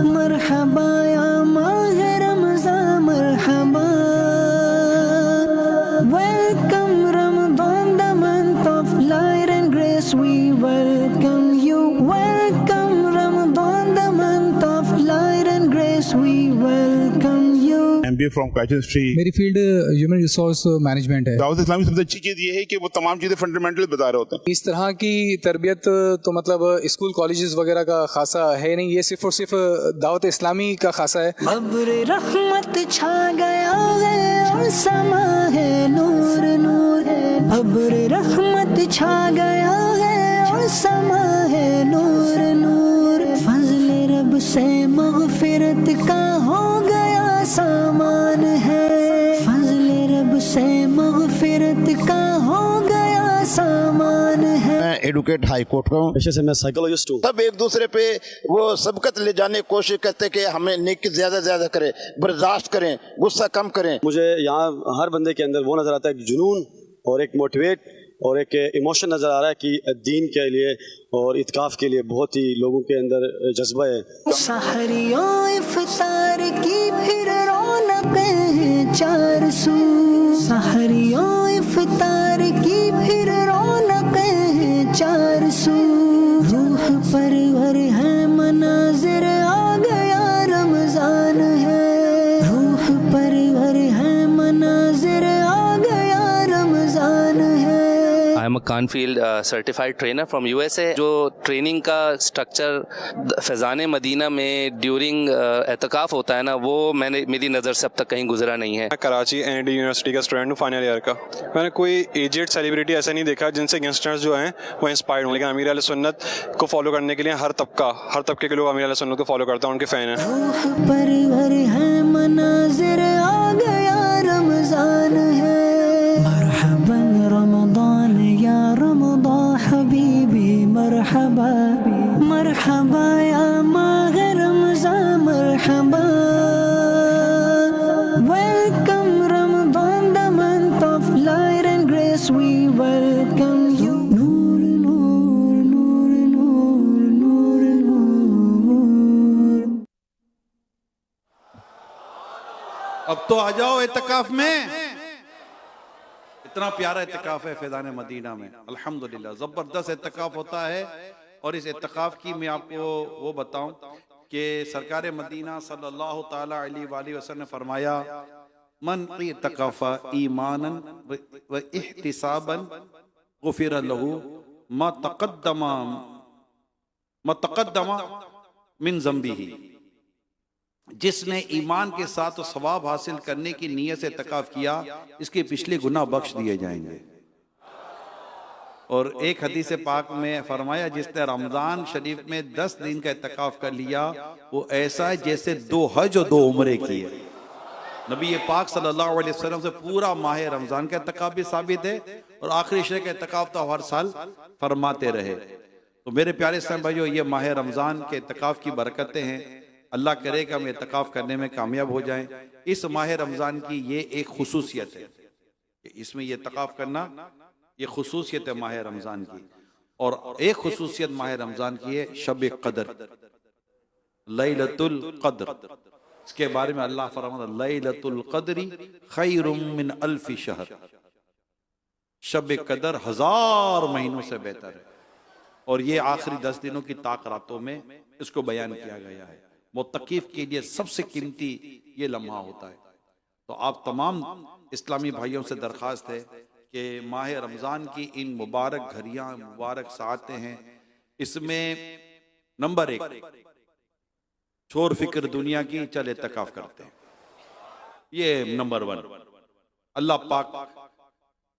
मरहबा या माह रमज़ान मरहबा, welcome Ramadan the month of light and grace, we welcome you, welcome Ramadan the month of light and grace, we welcome you। MBA from Karachi History। मेरी फील्ड ह्यूमन रिसोर्स मैनेजमेंट है। दावत इस्लामी सबसे अच्छी चीज़ ये है कि वो तमाम चीज़ें फंडामेंटल बता रहे होते हैं। इस तरह की तरबियत तो मतलब स्कूल कॉलेजेस वगैरह का खासा है नहीं, ये सिर्फ और सिर्फ दावत इस्लामी का खासा है। अब्र रहमत छा गया है और समा है नूर नूर है, अब्र रहमत छा गया है और समा है नूर नूर, फजल रब से मगफिरत का हो गया सामान है, फजल रब से मगफिरत का हो गया सामान है। मैं एडवोकेट हाई कोर्ट का हूँ, पेशे से मैं साइकोलॉजिस्ट हूँ। सब एक दूसरे पे वो सबकत ले जाने की कोशिश करते हैं कि हमें नेकी ज्यादा ज्यादा करें, बर्दाश्त करें, गुस्सा कम करें। मुझे यहाँ हर बंदे के अंदर वो नजर आता है, एक जुनून और एक मोटिवेट और एक इमोशन नजर आ रहा है कि दीन के लिए और इत्काफ के लिए बहुत ही लोगों के अंदर जज्बा है। सहरियों इफ्तार की फिर रौनकें हैं चार सू, सहरियों इफ्तार की फिर रौनकें हैं चार सू, रूह परवर है मनाजिर आ गया रमजान है, रूह परवर है मनाजिर आ गया रमजान है। I am a Canfield certified trainer from USA। जो ट्रेनिंग का स्ट्रक्चर फैज़ान मदीना में ड्यूरिंग एतकाफ़ होता है ना, वो मेरी नज़र से अब तक कहीं गुजरा नहीं है। मैं कराची NID यूनिवर्सिटी का स्टूडेंट हूँ, फाइनल ईयर का। मैंने कोई एजेड सेलिब्रिटी ऐसा नहीं देखा जिनसे यंगस्टर्स जो हैं वो इंस्पायर्ड हों, लेकिन अमीर अहले सुन्नत को फॉलो करने के लिए हर तबके के लोग अमीर अहले सुन्नत को फॉलो करते हैं, उनके फ़ैन हैं। रूह परवर है मनाजिर आ गया रमजान है, मरहबन रमजान या रमज़ान हबीबी मरहबा, मरहबा या माह रमज़ान मरहबा, welcome Ramadan the month of light and grace, we welcome you। नूर नूर नूर नूर नूर नूर। अब तो आ जाओ इत्तिकाफ में। इतना प्यारा इत्तिकाफ है फैज़ान मदीना में, अल्हम्दुलिल्लाह जबरदस्त इत्तिकाफ होता है। और इस इत्तिकाफ की मैं आपको वो बताऊं कि सरकार मदीना सल्लल्लाहु ताला अलैहि वसल्लम ने फरमाया, मन इत्तकाफा ईमानन व इहतिसाबन गुफिर लहू मा तक़द्दमा मिन ज़ंबिही। जिसने ईमान के साथ सवाब हासिल करने की नीयत से इत्तिकाफ किया, इसके पिछले गुनाह बख्श दिए जाएंगे। और एक हदीस पाक में फरमाया, जिसने रमजान शरीफ में 10 दिन का इत्तिकाफ कर लिया, वो ऐसा है जैसे 2 हज और 2 उम्रे किए। नबी पाक सल्लल्लाहु अलैहि वसल्लम से पूरा माह रमजान का इत्तिकाफ भी साबित है, और आखिरी शे का इत्तिकाफ तो हर साल फरमाते रहे। तो मेरे प्यारे इस्लाम भाइयों, ये माह रमजान के इत्तिकाफ की बरकतें हैं। अल्लाह करे कि हम इत्तिकाफ करने में कामयाब हो जाएं। इस माह रमजान की ये एक खुसूसियत है कि इसमें ये इत्तिकाफ करना, ये खुसूसियत है माह रमजान की। और एक खुसूसियत माह रमजान की है शब कदर, लैलतुल कद्र। इसके बारे में अल्लाह फरमाता है, लैलतुल कद्री खैरुम मिन अल्फि शहर। शब कदर 1000 महीनों से बेहतर है। और ये आखिरी 10 दिनों की ताक रातों में इसको बयान किया गया है। मुत्तकीफ के लिए सबसे कीमती ये लम्हा होता है। तो आप तमाम इस्लामी भाइयों से दरख्वास्त है कि माह रमज़ान की इन मुबारक घड़ियाँ, मुबारक सातें हैं, इसमें नंबर 1 छोड़ फिक्र दुनिया की, चल इत्तिकाफ करते हैं। ये नंबर 1। अल्लाह पाक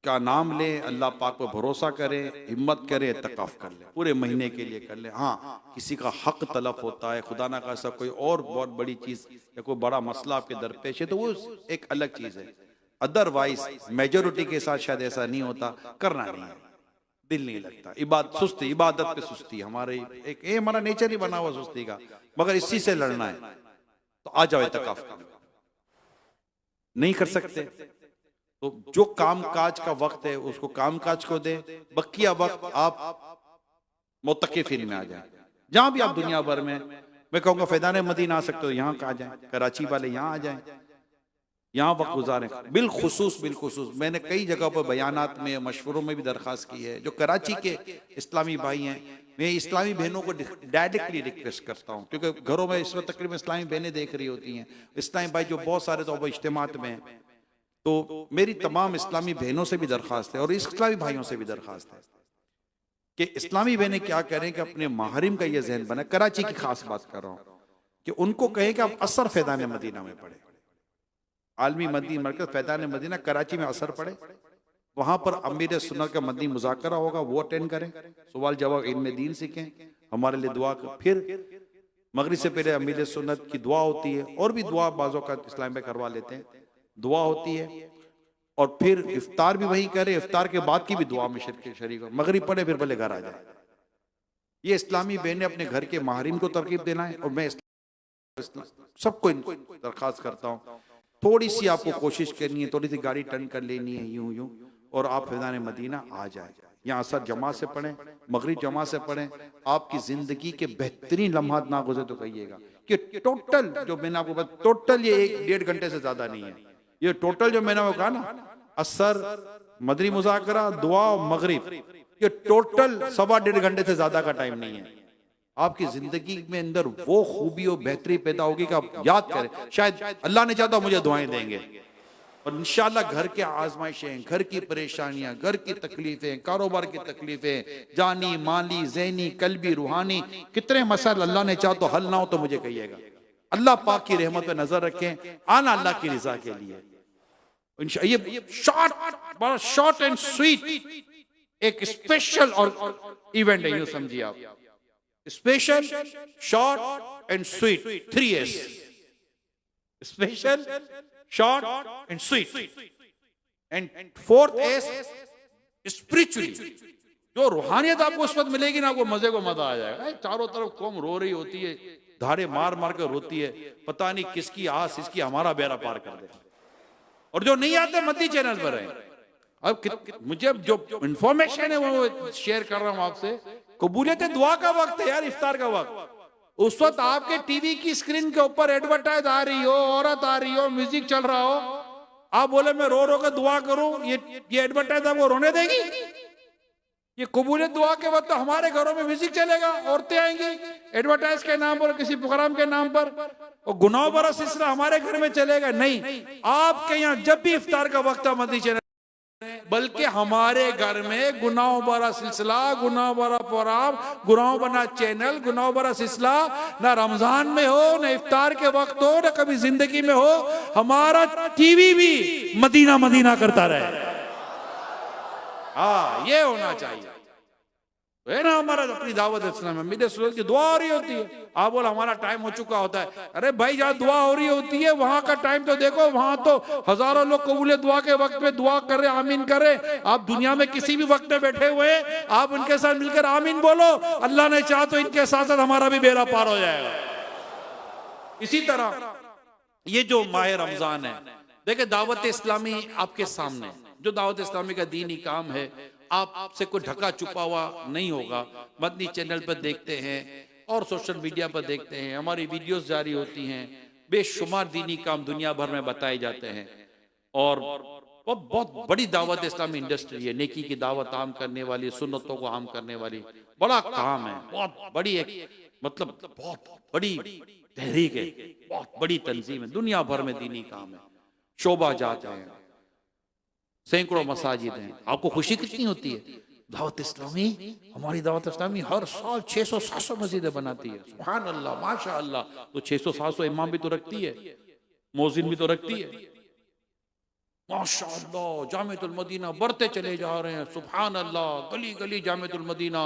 का नाम ले, अल्लाह पाक पर भरोसा करें, हिम्मत करें, इत्तिकाफ कर ले, पूरे महीने के लिए कर ले। हाँ, किसी का हक तलब होता है, खुदा ना खास्ता कोई और बहुत बड़ी चीज या कोई बड़ा मसला आपके दरपेश है, तो वो एक अलग चीज है। अदरवाइज मेजोरिटी के साथ शायद ऐसा नहीं होता, करना नहीं है, दिल नहीं लगता, इबादत पे सुस्ती, हमारे एक हमारा नेचर ही बना हुआ सुस्ती का, मगर इसी से लड़ना है तो आ जाओ, इत्तिकाफ कर लो। नहीं कर सकते तो जो काम काज का वक्त है उसको काम काज को दे, बकिया वक्त आप मुत्तकिफिन में आ जाए। जहां भी आप दुनिया भर में, मैं कहूंगा फैदान मदीना आ सकते हो, यहाँ आ जाए, कराची वाले यहाँ आ जाए, यहाँ वक्त गुजारें। बिलखुसूस मैंने कई जगह पर बयानात में, मशवरों में भी दरखास्त की है, जो कराची के इस्लामी भाई हैं, मैं इस्लामी बहनों को डायरेक्टली रिक्वेस्ट करता हूँ, क्योंकि घरों में इस वक्त तकरीबन इस्लामी बहनें देख रही होती हैं, इस्लामी भाई जो बहुत सारे तो इज्तिमात में हैं, तो मेरी तमाम इस्लामी बहनों से भी दरखास्त है और इस्लामी भाइयों से भी दरखास्त है कि इस्लामी बहनें क्या करें कि अपने महरिम का ये जहन बना। कराची की खास बात कर रहा हूँ कि उनको कहें कि आप असर फैदान मदीना में पढ़े, आलमी मदनी मरकज फैदान मदीना कराची में असर पढ़े, वहां पर अमीर सुन्नत का मदनी मुज़ाकरा होगा, वो अटेंड करें, सवाल जवाब इल्म दीन सीखें, हमारे लिए दुआ कर। फिर मगरिब से पहले अमीर सुन्नत की दुआ होती है, और भी दुआ बाज़ों का इस्लाम में करवा लेते हैं, दुआ होती है, और फिर इफ्तार भी वही करे, इफ्तार के बाद की भी दुआ में शरीक हो, मगरिब पढ़े, फिर भले घर आ जाए। ये इस्लामी बहनें अपने घर के माहरीन को तरकीब देना है, और मैं सबको दरखास्त करता हूँ, थोड़ी सी आपको कोशिश करनी है, थोड़ी सी गाड़ी टर्न कर लेनी है यूं, और आप फैज़ान मदीना आ जाए। यहाँ असर जमा से पढ़ें, मगरिब जमा से पढ़ें, आपकी जिंदगी के बेहतरीन लम्हात ना गुजरे तो कहिएगा कि टोटल जो मैंने आपको बताया, टोटल ये 1-1.5 घंटे से ज्यादा नहीं है, ये टोटल जो मैंने वो कहा ना, असर, मदनी मुज़ाकरा, दुआ और मगरिब, ये टोटल 1.5 घंटे से ज्यादा का टाइम नहीं है। आपकी जिंदगी में अंदर वो खूबी और बेहतरी पैदा होगी कि आप याद करें, शायद अल्लाह ने चाहता मुझे दुआएं देंगे, और इंशाल्लाह घर के आजमाइशें, घर की परेशानियां, घर की तकलीफें, कारोबार की तकलीफें, जानी माली ज़हनी कल्बी रूहानी, कितने मसाइल अल्लाह ने चाह तो हल ना हो तो मुझे कहिएगा। अल्लाह पाक की रहमत पे नजर रखें, आना अल्लाह की रिजा के लिए। ये शॉर्ट एंड स्वीट एक स्पेशल और इवेंट है, यूं समझिए आप, special, short and sweet, 3S, special, short and sweet, and 4th S spiritually. जो रूहानियत आपको उस वक्त मिलेगी ना, आपको मजे को मजा आ जाएगा। चारों तरफ कौम रो रही होती है, धारे मार मार कर रोती है, पता नहीं किसकी आस इसकी हमारा बेड़ा पार कर दे। और जो नहीं आते मदनी चैनल पर है। अब मुझे जो इंफॉर्मेशन है वो शेयर कर रहा हूं आपसे। कबूलियत दुआ का वक्त है यार, इफ्तार का वक्त। उस वक्त आपके टीवी की स्क्रीन के ऊपर एडवर्टाइज आ रही हो, औरत आ रही हो, म्यूजिक चल रहा हो, आप बोले मैं रो रो कर दुआ करूं, ये एडवर्टाइज आपको रोने देगी? ये कबूलियत दुआ के वक्त तो हमारे घरों में म्यूजिक चलेगा, औरतें आएंगी एडवर्टाइज के नाम पर, किसी प्रोग्राम के नाम पर, और गुनाह भरा सिलसिला हमारे घर में चलेगा? नहीं, आपके यहाँ जब भी इफ्तार का वक्त है मदनी चैनल, बल्कि हमारे घर में गुनाह भरा सिलसिला, गुनाह भरा प्रोग्राम, गुनाह भरा चैनल, गुनाह भरा सिलसिला ना रमजान में हो, ना इफ्तार के वक्त हो, ना कभी जिंदगी में हो, हमारा टीवी भी मदीना मदीना करता रहे। हाँ, ये होना चाहिए, है ना। हमारा अपनी दावत इस्लाम में मेरे सूरत की दुआ हो रही होती है, आप बोला हमारा टाइम हो चुका होता है। अरे भाई, जहाँ दुआ हो रही होती है वहां का टाइम तो देखो, वहां तो हजारों लोग कबूलियत दुआ के वक्त में दुआ कर रहे, आमीन कर रहे। आप दुनिया में किसी भी वक्त में बैठे हुए, आप उनके साथ मिलकर आमीन बोलो, अल्लाह ने चाहा तो इनके साथ साथ हमारा भी बेड़ा पार हो जाएगा। इसी तरह ये जो माह रमजान है, देखिए दावत इस्लामी आपके सामने, जो दावत इस्लामी का दीनी काम है, आपसे कोई ढका छुपा हुआ नहीं होगा। मदनी चैनल पर देखते हैं और सोशल मीडिया पर देखते हैं, हमारी वीडियोस जारी होती हैं, बेशुमार दीनी काम दुनिया भर में बताए जाते हैं, और बहुत बड़ी दावत इस्लामी इंडस्ट्री है, नेकी की दावत आम करने वाली, सुन्नतों को आम करने वाली, बड़ा काम है, बहुत बड़ी एक मतलब बहुत बड़ी तहरीक है, बहुत बड़ी तंजीम है, दुनिया भर में दीनी काम है, शोभा जाते हैं, सैकड़ों मसाजिद हैं। आपको खुशी कितनी होती है? दावत इस्लामी, हमारी दावत इस्लामी हर साल 600-700 मस्जिदें बनाती है। सुभान अल्लाह, माशा अल्लाह। तो 600-700 इमाम भी तो रखती है, मौजिन भी तो रखती है, माशाअल्लाह जामिअतुल मदीना बढ़ते चले जा रहे हैं, सुभान अल्लाह, गली गली जामिअतुल मदीना,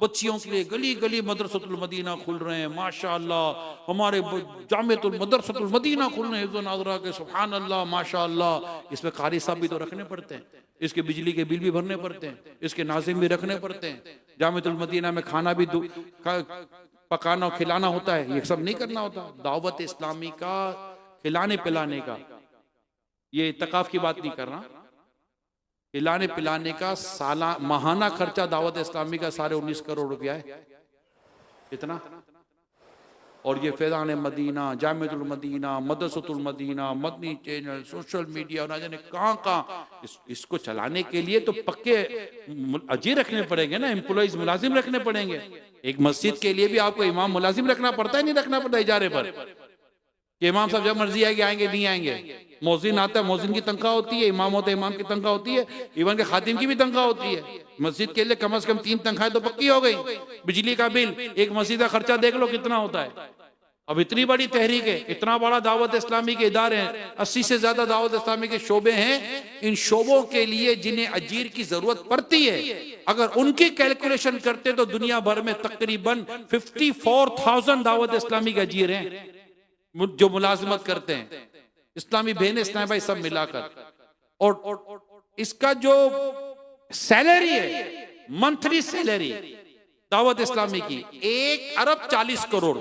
बच्चियों के लिए गली गली मदरसतुल मदीना खुल रहे हैं, माशाअल्लाह, हमारे जामिअतुल मदरसतुल मदीना खुल रहे हैं हिफ्ज़ व नाज़रा के, सुभान अल्लाह माशाअल्लाह। इसमें कारी साहब भी तो रखने पड़ते हैं, इसके बिजली के बिल भी भरने पड़ते हैं, इसके नाज़िम भी रखने पड़ते हैं, जामिअतुल मदीना में खाना भी पकाना और खिलाना होता है, ये सब नहीं करना होता। दावत इस्लामी का खिलाने पिलाने का, ये इत्तिकाफ की बात नहीं कर रहा, खिलाने पिलाने का साला माहाना खर्चा दावत इस्लामी का 19.5 करोड़ रुपया है, कितना। और ये Faizan Madina, Jamiatul Madina, Madrasatul Madina, Madani channel, social media, ना जाने कहाँ इसको चलाने के लिए तो पक्के अजीर रखने पड़ेंगे ना, एम्प्लॉइज मुलाजिम रखने पड़ेंगे। एक मस्जिद के लिए भी आपको इमाम मुलाजिम रखना पड़ता है, नहीं रखना पड़ता इजारे पर, कि इमाम साहब जब मर्जी आएगी आएंगे नहीं आएंगे। मौजिन आता है, मौजिन की तनख्वाह होती है, इमाम होता है इमाम की तनख्वाह होती है, इवन के खातिम की भी तनख्वाह होती है। मस्जिद के लिए कम से कम 3 तनख्वाहें तो पक्की हो गई। बिजली का बिल, एक मस्जिद का खर्चा देख लो कितना होता है। अब इतनी बड़ी तहरीक है, इतना बड़ा दावत इस्लामी के इदारे हैं, 80 से ज्यादा दावत इस्लामी के शोबे हैं। इन शोबों के लिए जिन्हें अजीर की जरूरत पड़ती है, अगर उनकी कैलकुलेशन करते तो दुनिया भर में तकरीबन 54,000 दावत इस्लामी के अजीर हैं जो मुलाजमत करते हैं, इस्लामी बहन इस्लामी भाई सब मिलाकर। और इसका जो सैलरी है, मंथली सैलरी दावत इस्लामी की 1 अरब 40 करोड़,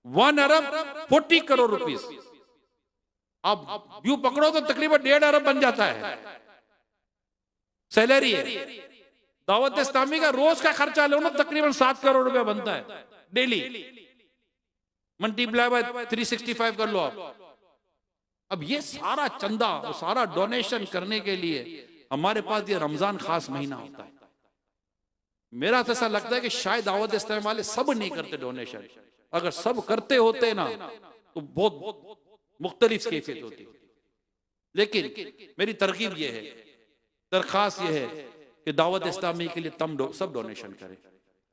1 अरब 40 करोड़ रुपीस। अब यूं पकड़ो तो तकरीबन 1.5 अरब बन जाता है सैलरी है। दावत इस्लामी का रोज का खर्चा लो ना, तकरीबन 7 करोड़ रुपया बनता है डेली, मल्टीप्लाई बाय 365 कर लो आप। अब ये सारा चंदा और सारा डोनेशन करने के लिए हमारे पास ये रमजान खास महीना होता है। मेरा तो ऐसा लगता है कि शायद दावत इस्लामी वाले सब नहीं करते डोनेशन, अगर सब करते होते ना तो बहुत मुख्तलिफ कैफियत होती। लेकिन मेरी तरकीब ये है, दरखास्त ये है कि दावत इस्लामी के लिए सब डोनेशन करें,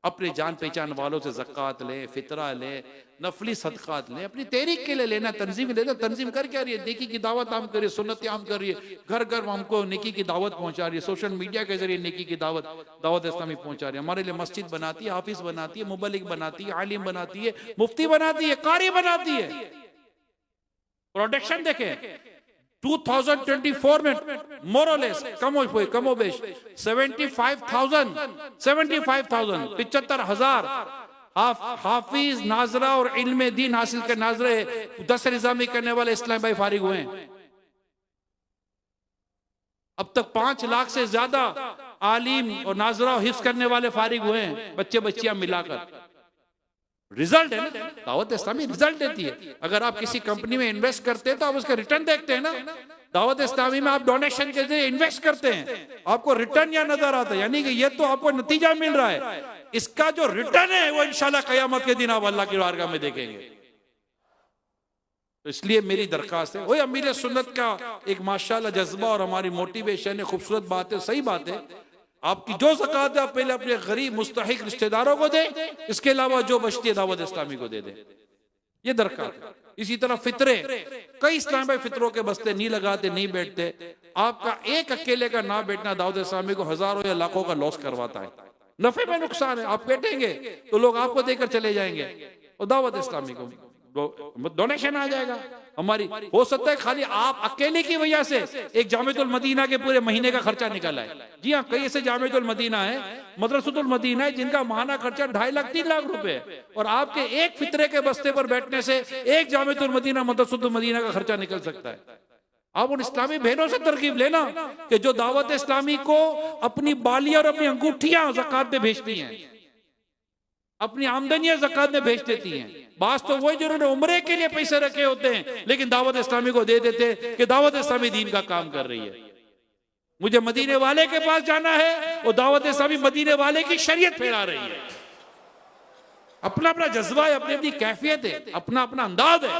अपने जान पहचान वालों से ज़कात लें, फितरा लें, नफली सदकात लें, अपनी तहरीक के लिए लेना, तंजीम लेना। तंजीम कर क्या रही है, नेकी की दावत आम कर रही है, सुन्नत आम कर रही है, घर घर हमको नेकी की दावत पहुंचा रही है, सोशल मीडिया के जरिए नेकी की दावत इस्लामी पहुंचा रही है। हमारे लिए मस्जिद बनाती है, हाफिज बनाती है, मुबल्लिग बनाती है, आलिम बनाती है, मुफ्ती बनाती है, कारी बनाती है। प्रोडक्शन देखें 2024 में मोरलेस कमोबेश 75,000 हाफिज नाजरा और इल्म दीन हासिल कर नाजरे 10 निजामी करने वाले इस्लाम भाई फारिग हुए हैं। अब तक 5 लाख से ज्यादा आलिम और नाजरा हिफ्ज करने वाले फारिग हुए हैं, बच्चे बच्चियां मिलाकर। रिजल्ट है ना, दावत इस्लामी रिजल्ट देती है। अगर आप किसी कंपनी में इन्वेस्ट करते हैं तो आप उसका रिटर्न देखते हैं ना। दावत इस्लामी में आप डोनेशन के जरिए इन्वेस्ट करते हैं, आपको रिटर्न या नजर आता है, यानी कि ये तो आपको नतीजा मिल रहा है। इसका जो रिटर्न है वो इंशाल्लाह क़यामत के दिन आप अल्लाह की बारगाह में देखेंगे। तो इसलिए मेरी दरखास्त है, वही अमीर सुन्नत का एक माशाल्लाह जज्बा और हमारी मोटिवेशन है, खूबसूरत बात है, सही बात है। आपकी जो ज़कात है आप पहले अपने गरीब मुस्तहिक रिश्तेदारों को दें, इसके अलावा जो बचती है दावत इस्लामी को दे दें, ये दरकार। इसी तरह फितरे, कई इस्लामी भाई फितरों के बस्ते नहीं लगाते, नहीं बैठते। आपका एक अकेले का ना बैठना दावत इस्लामी को हजारों या लाखों का लॉस करवाता है, नफे में नुकसान है। आप बैठेंगे तो लोग आपको देकर चले जाएंगे और दावत इस्लामी को डोनेशन आ जाएगा। हमारी हो सकता है खाली आप अकेले की वजह से एक जामिअतुल मदीना के पूरे महीने का खर्चा निकल आए। जी हाँ, कई ऐसे जामिअतुल मदीना है, मदरसतुल मदीना है, जिनका माहाना खर्चा 2.5 लाख 3 लाख रुपए, और आपके एक फितरे के बस्ते पर बैठने से एक जामिअतुल मदीना मदरसतुल मदीना का खर्चा निकल सकता है। आप उन इस्लामी बहनों से तरकीब लेना कि जो दावत इस्लामी को अपनी बालियां और अपनी अंगूठियां ज़कात में भेजती हैं, अपनी आमदनियां ज़कात में भेज देती हैं। बास तो वही जिन्होंने उम्रे के लिए पैसे रखे होते हैं, लेकिन दावत इस्लामी को दे देते कि दावत इस्लामी दीन का काम कर रही है। मुझे मदीने वाले के पास जाना है और दावत इस्लामी मदीने वाले की शरीयत फैला रही है। अपना अपना जज्बा है, अपनी अपनी कैफियत है, अपना अपना अंदाज है,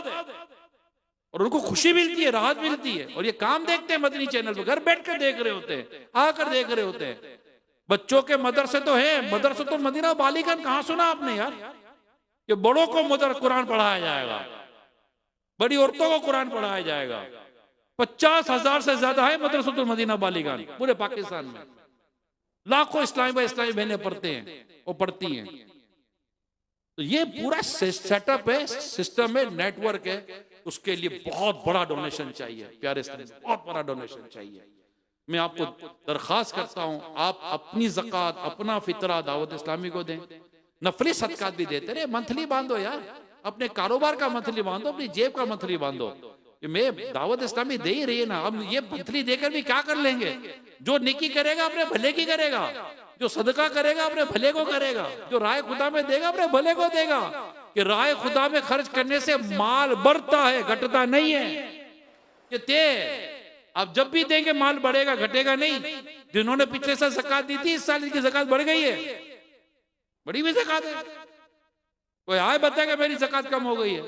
और उनको खुशी मिलती है, राहत मिलती है। और ये काम देखते हैं मदनी चैनल पर, घर बैठ कर देख रहे होते हैं, आकर देख रहे होते हैं। बच्चों के मदरसे तो है, मदरसे तो मदीना बालिगन कहाँ सुना आपने यार? कि बड़ों को कुरान पढ़ाया जाएगा, बड़ी औरतों को कुरान पढ़ाया जाएगा, 50,000 से ज्यादा है मदरसतुल मदीना बालिगान पूरे पाकिस्तान में। लाखों इस्लामी बहनें पढ़ते हैं और पढ़ती हैं। तो ये पूरा सेटअप है, सिस्टम है, नेटवर्क है। उसके लिए बहुत बड़ा डोनेशन चाहिए प्यारे इस्लामी, बहुत बड़ा डोनेशन चाहिए। मैं आपको दरखास्त करता हूं, आप अपनी ज़कात, अपना फितरा दावत इस्लामी को दें। नफली सदकात भी देते रहे, मंथली बांधो यार, अपने कारोबार का मंथली बांधो, अपनी जेब का मंथली बांधो। मैं दावत इस्लामी दे ही रही है ना, अब ये मंथली देकर भी क्या कर लेंगे? जो नेकी करेगा अपने भले की करेगा, जो सदका करेगा अपने भले को करेगा, जो राय खुदा में देगा अपने भले को देगा। कि राय खुदा में खर्च करने से माल बढ़ता है, घटता नहीं है। कि अब जब भी देंगे माल बढ़ेगा, घटेगा नहीं। जिन्होंने पिछले साल ज़कात दी थी, इस साल की ज़कात बढ़ गई है, बड़ी भी ज़कात है। कोई आए बताएगा मेरी ज़कात कम हो गई है?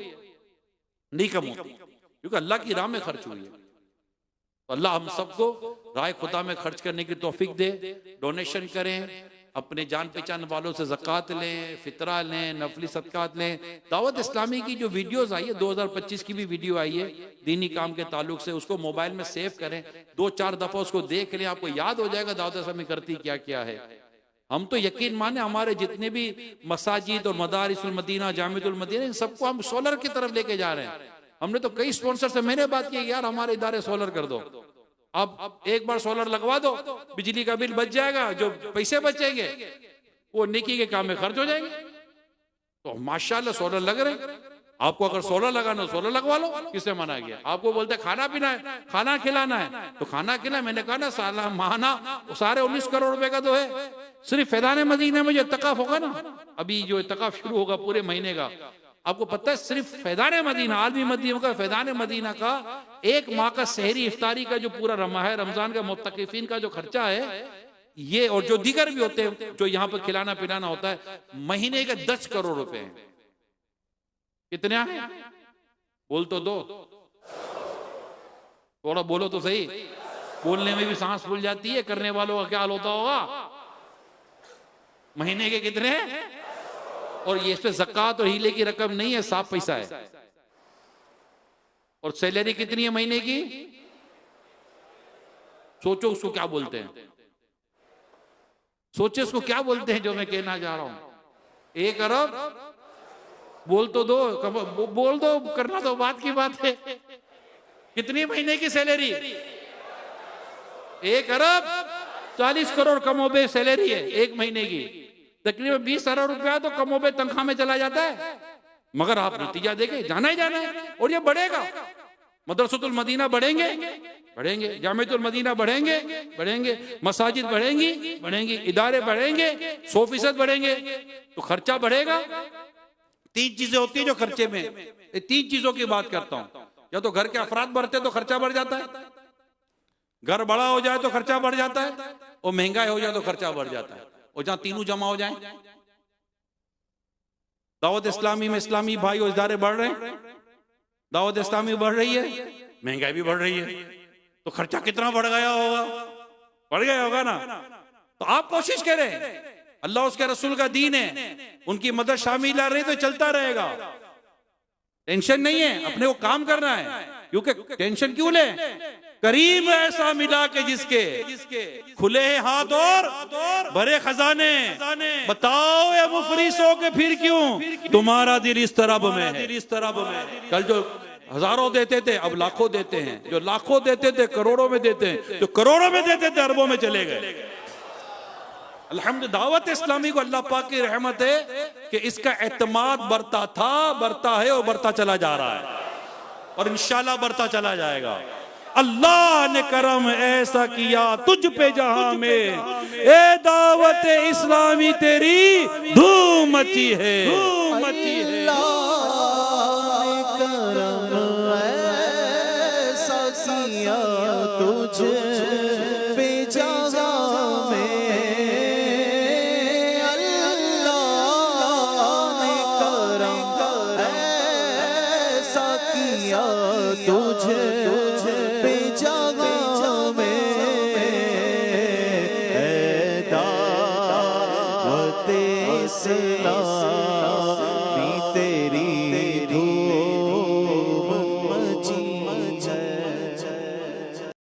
नहीं कम होती, क्योंकि अल्लाह की राह में खर्च हुई है। तो अल्लाह हम सबको राय खुदा में खर्च करने की तौफीक दे। डोनेशन करें, अपने जान पहचान वालों से ज़कात लें, फितरा लें, नफली सदकात लें। दावत इस्लामी की जो वीडियोस आई है, 2025 की भी वीडियो आई है दीनी काम के ताल्लुक से, उसको मोबाइल में सेव करें, 2-4 दफा उसको देख लें, आपको याद हो जाएगा दावत इस्लामी करती क्या क्या है। हम तो यकीन माने हमारे जितने भी मसाजिद और मदारिसुल मदीना, जामिअतुल मदीना, सबको हम सोलर की तरफ लेके जा रहे हैं। हमने तो कई स्पॉन्सर से मैंने बात की, यार हमारे इदारे सोलर कर दो। अब एक बार सोलर लगवा दो, बिजली का बिल बच जाएगा, जो पैसे बचेंगे वो नेकी के काम में खर्च हो जाएंगे। तो माशाल्लाह सोलर लग रहे हैं। आपको अगर सोलर लगाना, सोलर लगवा लो, किसने मना किया? आपको बोलते खाना पीना है, खाना खिलाना है तो खाना खिला। मैंने कहा ना साला माना सारे 19 करोड़ रुपए का तो है। सिर्फ फैज़ान मदीना में जो इत्तिकाफ होगा ना, अभी जो इत्तिकाफ शुरू होगा पूरे महीने का, आपको पता है सिर्फ फैज़ान मदीना, आलमी मदीना का, फैज़ान मदीना का 1 माह का सहरी इफ्तारी का जो पूरा है रमजान का मुत्तकिफीन का जो खर्चा है ये, और जो दीगर भी होते हैं जो यहाँ पर खिलाना पिलाना होता है, महीने का 10 करोड़ रुपए हैं। कितने हैं? बोल तो दो, थोड़ा बोलो तो सही। बोलने में भी सांस फूल जाती है, करने वालों का क्या हाल होता होगा। महीने के कितने हैं? और ये इसमें ज़कात और हीले की रकम नहीं है, साफ पैसा है। और सैलरी कितनी है महीने की? सोचो उसको क्या बोलते हैं, सोचे उसको क्या बोलते हैं जो मैं कहना जा रहा हूं। 1 अरब बोल तो दो, बोल दो, करना तो बात की बात है। कितनी महीने की सैलरी? 1 अरब 40 करोड़ कमोबे सैलरी है एक महीने की। तकरीबन 20 अरब रुपया तो कमोबे तनख्वाह में चला जाता है। मगर आप नतीजा देखें, जाना ही जाना है। और ये बढ़ेगा, मदरसतुल मदीना बढ़ेंगे, जामिअतुल मदीना बढ़ेंगे, मसाजिद बढ़ेंगी, इदारे बढ़ेंगे, 100% बढ़ेंगे, तो खर्चा बढ़ेगा। 3 चीजें होती है जो खर्चे में, 3 चीजों की बात करता हूं। या तो घर के अफराद बढ़ते तो खर्चा बढ़ जाता है, घर बड़ा हो जाए तो खर्चा बढ़ जाता है, और महंगाई हो जाए तो खर्चा बढ़ जाता है। और जहां तीनों जमा हो जाए, दावत इस्लामी में इस्लामी भाई और इदारे बढ़ रहे हैं, दावत इस्लामी बढ़ रही है, महंगाई भी बढ़ रही है, तो खर्चा कितना बढ़ गया होगा? बढ़ गया होगा ना। तो आप कोशिश करें, अल्लाह उसके रसूल का दीन है, उनकी मदद शामिल आ रही तो चलता रहेगा। टेंशन नहीं है, अपने को काम करना है। क्योंकि टेंशन क्यों ले? करीम ऐसा मिला के जिसके खुले हाथ और भरे खजाने, बताओ ये मुफलिसों के फिर क्यों तुम्हारा दिल इस तरफ में है। कल जो हजारों देते थे अब लाखों देते हैं, जो लाखों देते थे करोड़ों में देते हैं, जो करोड़ों में देते थे अरबों में चले गए। अल्हम्दुलिल्लाह दावत इस्लामी को अल्लाह पाक की रहमत है कि इसका एतमाद बढ़ता था, बढ़ता है और बढ़ता चला जा रहा है, और इंशाल्लाह बढ़ता चला जाएगा। अल्लाह ने करम ऐसा किया तुझ पे जहां में, ए दावत इस्लामी तेरी धूम मची है, धूम मची है। अल्लाह ने करम ऐसा किया तुझ पे जहां में, अल्लाह ने करम ऐसा किया तुझ इस्लाम